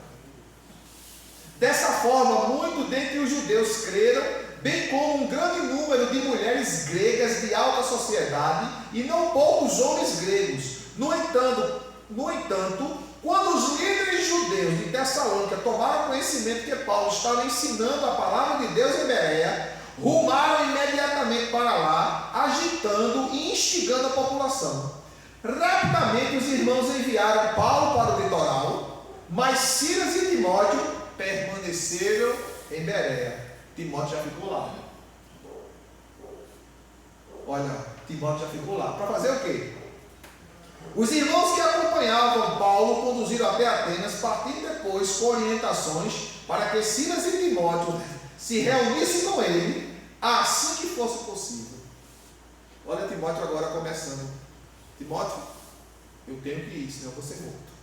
Dessa forma, muitos dentre os judeus creram, bem como um grande número de mulheres gregas de alta sociedade e não poucos homens gregos. No entanto, quando os líderes judeus de Tessalônica tomaram conhecimento que Paulo estava ensinando a palavra de Deus em Bereia, rumaram imediatamente para lá, agitando e instigando a população. Rapidamente os irmãos enviaram Paulo para o litoral, mas Silas e Timóteo permaneceram em Bereia. Timóteo já ficou lá. Olha, Timóteo já ficou lá. Para fazer o quê? Os irmãos que acompanhavam Paulo conduziram até Atenas, partindo depois com orientações para que Silas e Timóteo se reunissem com ele assim que fosse possível. Olha Timóteo agora começando. Timóteo, eu tenho que ir, senão eu vou ser morto.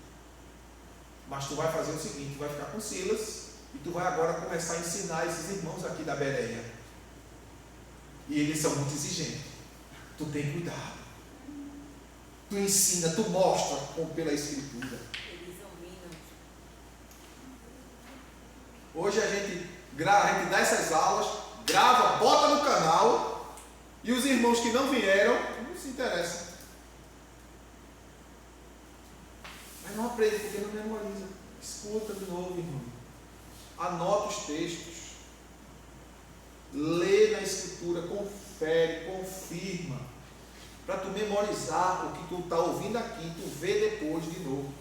Mas tu vai fazer o seguinte, tu vai ficar com Silas e tu vai agora começar a ensinar esses irmãos aqui da Bereia. E eles são muito exigentes. Tu tem cuidado. Tu ensina, tu mostra pela Escritura. Eles dominam. Hoje a gente dá essas aulas, grava, bota no canal, e os irmãos que não vieram não se interessam. Mas não aprende porque não memoriza. Escuta de novo, irmão. Anota os textos. Lê na Escritura, confere, confirma. Para tu memorizar o que tu está ouvindo aqui, tu vê depois de novo.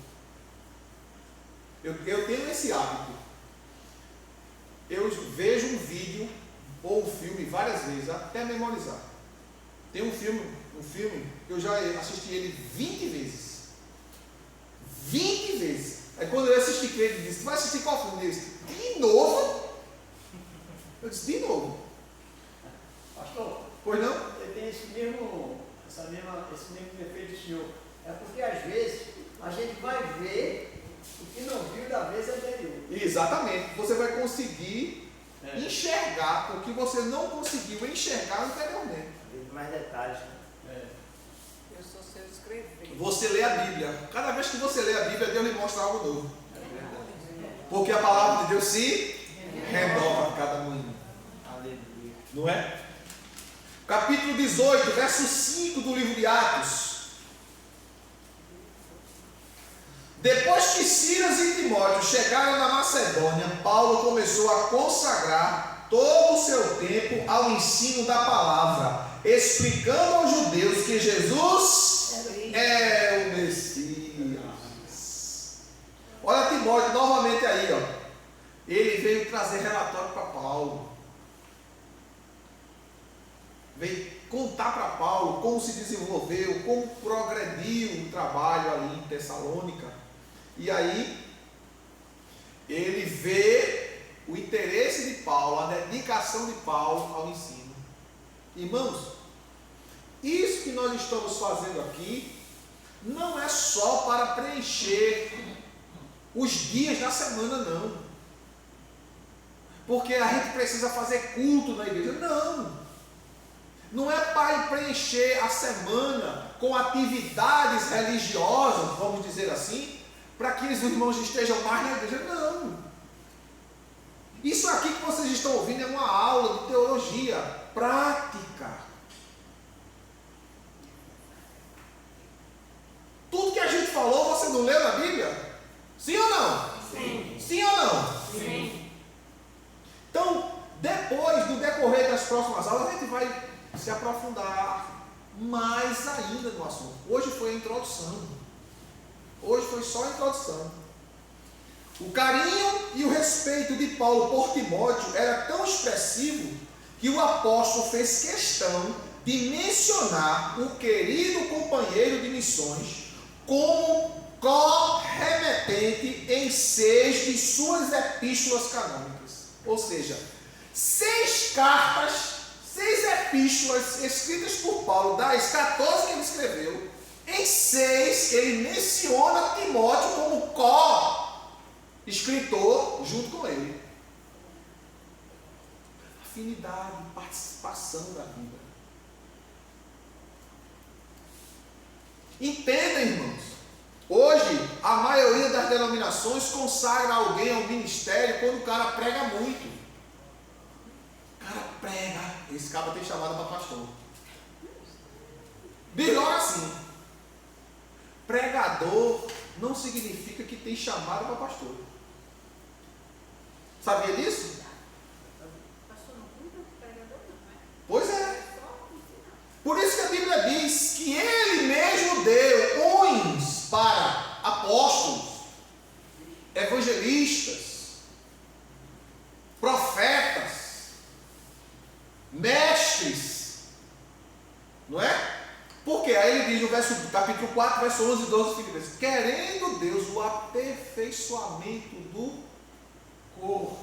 Eu tenho esse hábito. Eu vejo um vídeo ou um filme várias vezes, até memorizar. Tem um filme que eu já assisti ele 20 vezes. 20 vezes. Aí quando eu assisti que ele disse: vai assistir qual filme desse? De novo? Eu disse: de novo. Pastor, Pois não? eu tenho esse mesmo defeito do senhor. É porque às vezes a gente vai ver o que não viu da vez anterior. Exatamente. Você vai conseguir enxergar o que você não conseguiu enxergar anteriormente. Mais detalhes. Eu sou seu escrever. Você lê a Bíblia. Cada vez que você lê a Bíblia, Deus lhe mostra algo novo. Porque a palavra de Deus se renova a cada manhã. Aleluia. Não é? Capítulo 18, verso 5 do livro de Atos. Depois que Silas e Timóteo chegaram na Macedônia, Paulo começou a consagrar todo o seu tempo ao ensino da palavra, explicando aos judeus que Jesus é o Messias. Olha Timóteo novamente aí, ó. Ele veio trazer relatório para Paulo. Veio contar para Paulo como se desenvolveu, como progrediu o trabalho ali em Tessalônica. E aí, ele vê o interesse de Paulo, a dedicação de Paulo ao ensino. Irmãos, isso que nós estamos fazendo aqui, não é só para preencher os dias da semana, não. Porque a gente precisa fazer culto na igreja. Não. Não é para preencher a semana com atividades religiosas, vamos dizer assim, para que os irmãos estejam mais na igreja. Não. Isso aqui que vocês estão ouvindo é uma aula de teologia prática. Tudo que a gente falou, você não leu na Bíblia? Sim ou não? Sim. Sim ou não? Sim. Então, depois do decorrer das próximas aulas, a gente vai se aprofundar mais ainda no assunto. Hoje foi a introdução. Hoje foi só a introdução. O carinho e o respeito de Paulo por Timóteo era tão expressivo que o apóstolo fez questão de mencionar o querido companheiro de missões como co-remetente em 6 de suas epístolas canônicas. Ou seja, 6 cartas, 6 epístolas escritas por Paulo, das 14 que ele escreveu, em 6 ele menciona Timóteo como co-escritor junto com ele. Afinidade, participação da vida. Entenda, irmãos. Hoje, a maioria das denominações consagra alguém ao ministério quando o cara prega muito. O cara prega, esse cara tem chamado para pastor. Diz logo assim: pregador não significa que tem chamado para pastor. Sabia disso? Pastor não cuida do pregador, não é? Pois é. Por isso que a Bíblia diz que ele mesmo deu uns para apóstolos, evangelistas, profetas, mestres, não é? Porque aí ele diz no capítulo 4, verso 11 e 12, Filipenses: querendo Deus o aperfeiçoamento do corpo.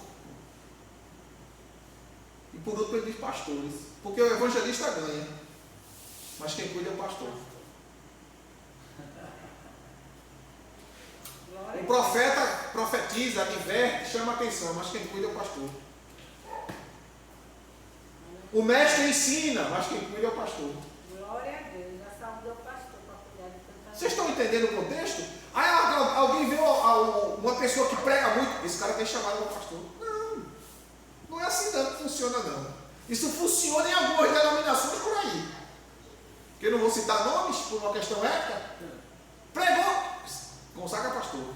E por último ele diz pastores, porque o evangelista ganha, mas quem cuida é o pastor. O profeta profetiza, adverte, chama atenção, mas quem cuida é o pastor. O mestre ensina, mas quem cuida é o pastor. Glória a Deus, já salvou o pastor para cuidar de tanta Vocês estão entendendo o contexto? Aí alguém vê uma pessoa que prega muito, esse cara tem chamado para pastor. Não, não é assim não que funciona não. Isso funciona em algumas denominações por aí. Que eu não vou citar nomes por uma questão ética. Pregou, consagra pastor.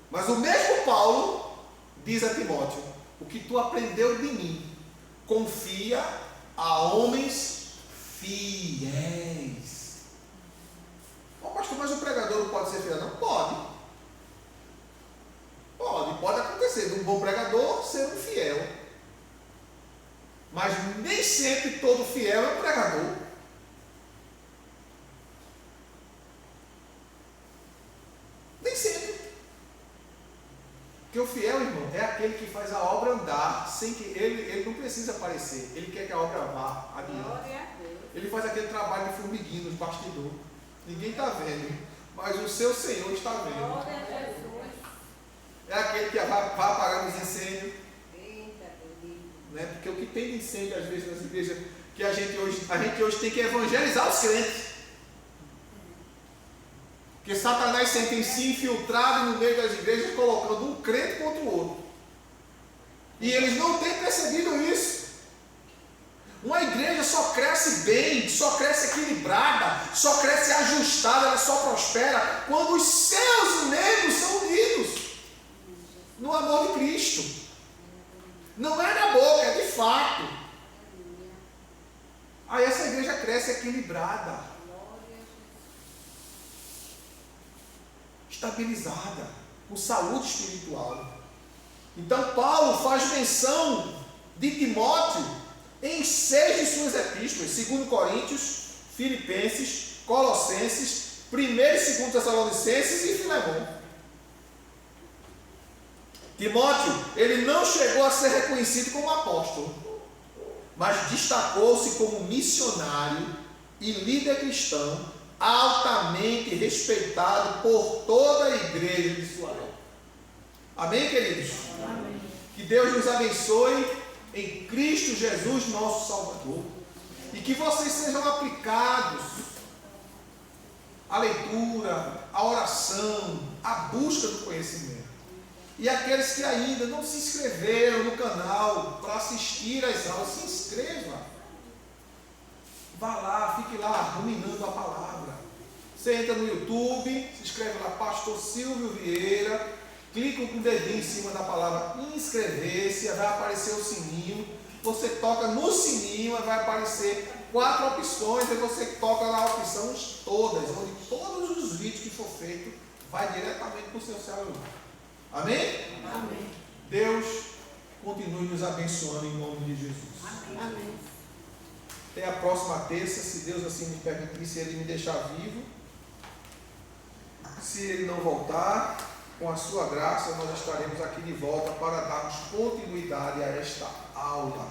Mas o mesmo Paulo diz a Timóteo: o que tu aprendeu de mim, confia a homens fiéis. Ó, pastor, mas o pregador não pode ser fiel? Não pode. Pode acontecer de um bom pregador ser um fiel. Mas nem sempre todo fiel é um pregador. Nem sempre. Porque o fiel, irmão, é aquele que faz a obra andar sem que ele não precisa aparecer. Ele quer que a obra vá adiante. glória a Deus. Ele faz aquele trabalho de formiguinho nos bastidores. Ninguém está vendo, mas o seu Senhor está vendo. Glória a Jesus. É aquele que vai apagar os incêndios. Eita, Deus. Né? Porque o que tem de incêndio às vezes nas igrejas, que a gente hoje tem que evangelizar os crentes. Porque Satanás sempre se infiltrado no meio das igrejas, colocando um crente contra o outro. E eles não têm percebido isso. Uma igreja só cresce bem, só cresce equilibrada, só cresce ajustada, ela só prospera quando os seus membros são unidos no amor de Cristo. Não é na boca, é de fato. Aí essa igreja cresce equilibrada, estabilizada, com saúde espiritual. Então Paulo faz menção de Timóteo em 6 de suas epístolas: 2 Coríntios, Filipenses, Colossenses, 1 e 2 Tessalonicenses e Filemão. Timóteo, ele não chegou a ser reconhecido como apóstolo, mas destacou-se como missionário e líder cristão, altamente respeitado por toda a igreja de sua época. Amém, queridos? Amém. Que Deus nos abençoe em Cristo Jesus, nosso Salvador, e que vocês sejam aplicados à leitura, à oração, à busca do conhecimento. E aqueles que ainda não se inscreveram no canal para assistir às aulas, se inscreva. Vá lá, fique lá ruminando a palavra. Você entra no YouTube, se inscreve lá, Pastor Silvio Vieira, clica com o dedinho em cima da palavra inscrever-se, vai aparecer o sininho. Você toca no sininho, vai aparecer 4 opções, aí você toca na opção todas, onde todos os vídeos que for feito vai diretamente para o seu celular. Amém? Amém. Deus continue nos abençoando em nome de Jesus. Amém. Até a próxima terça, se Deus assim me permitir, se Ele me deixar vivo. Se Ele não voltar, com a sua graça, nós estaremos aqui de volta para darmos continuidade a esta aula.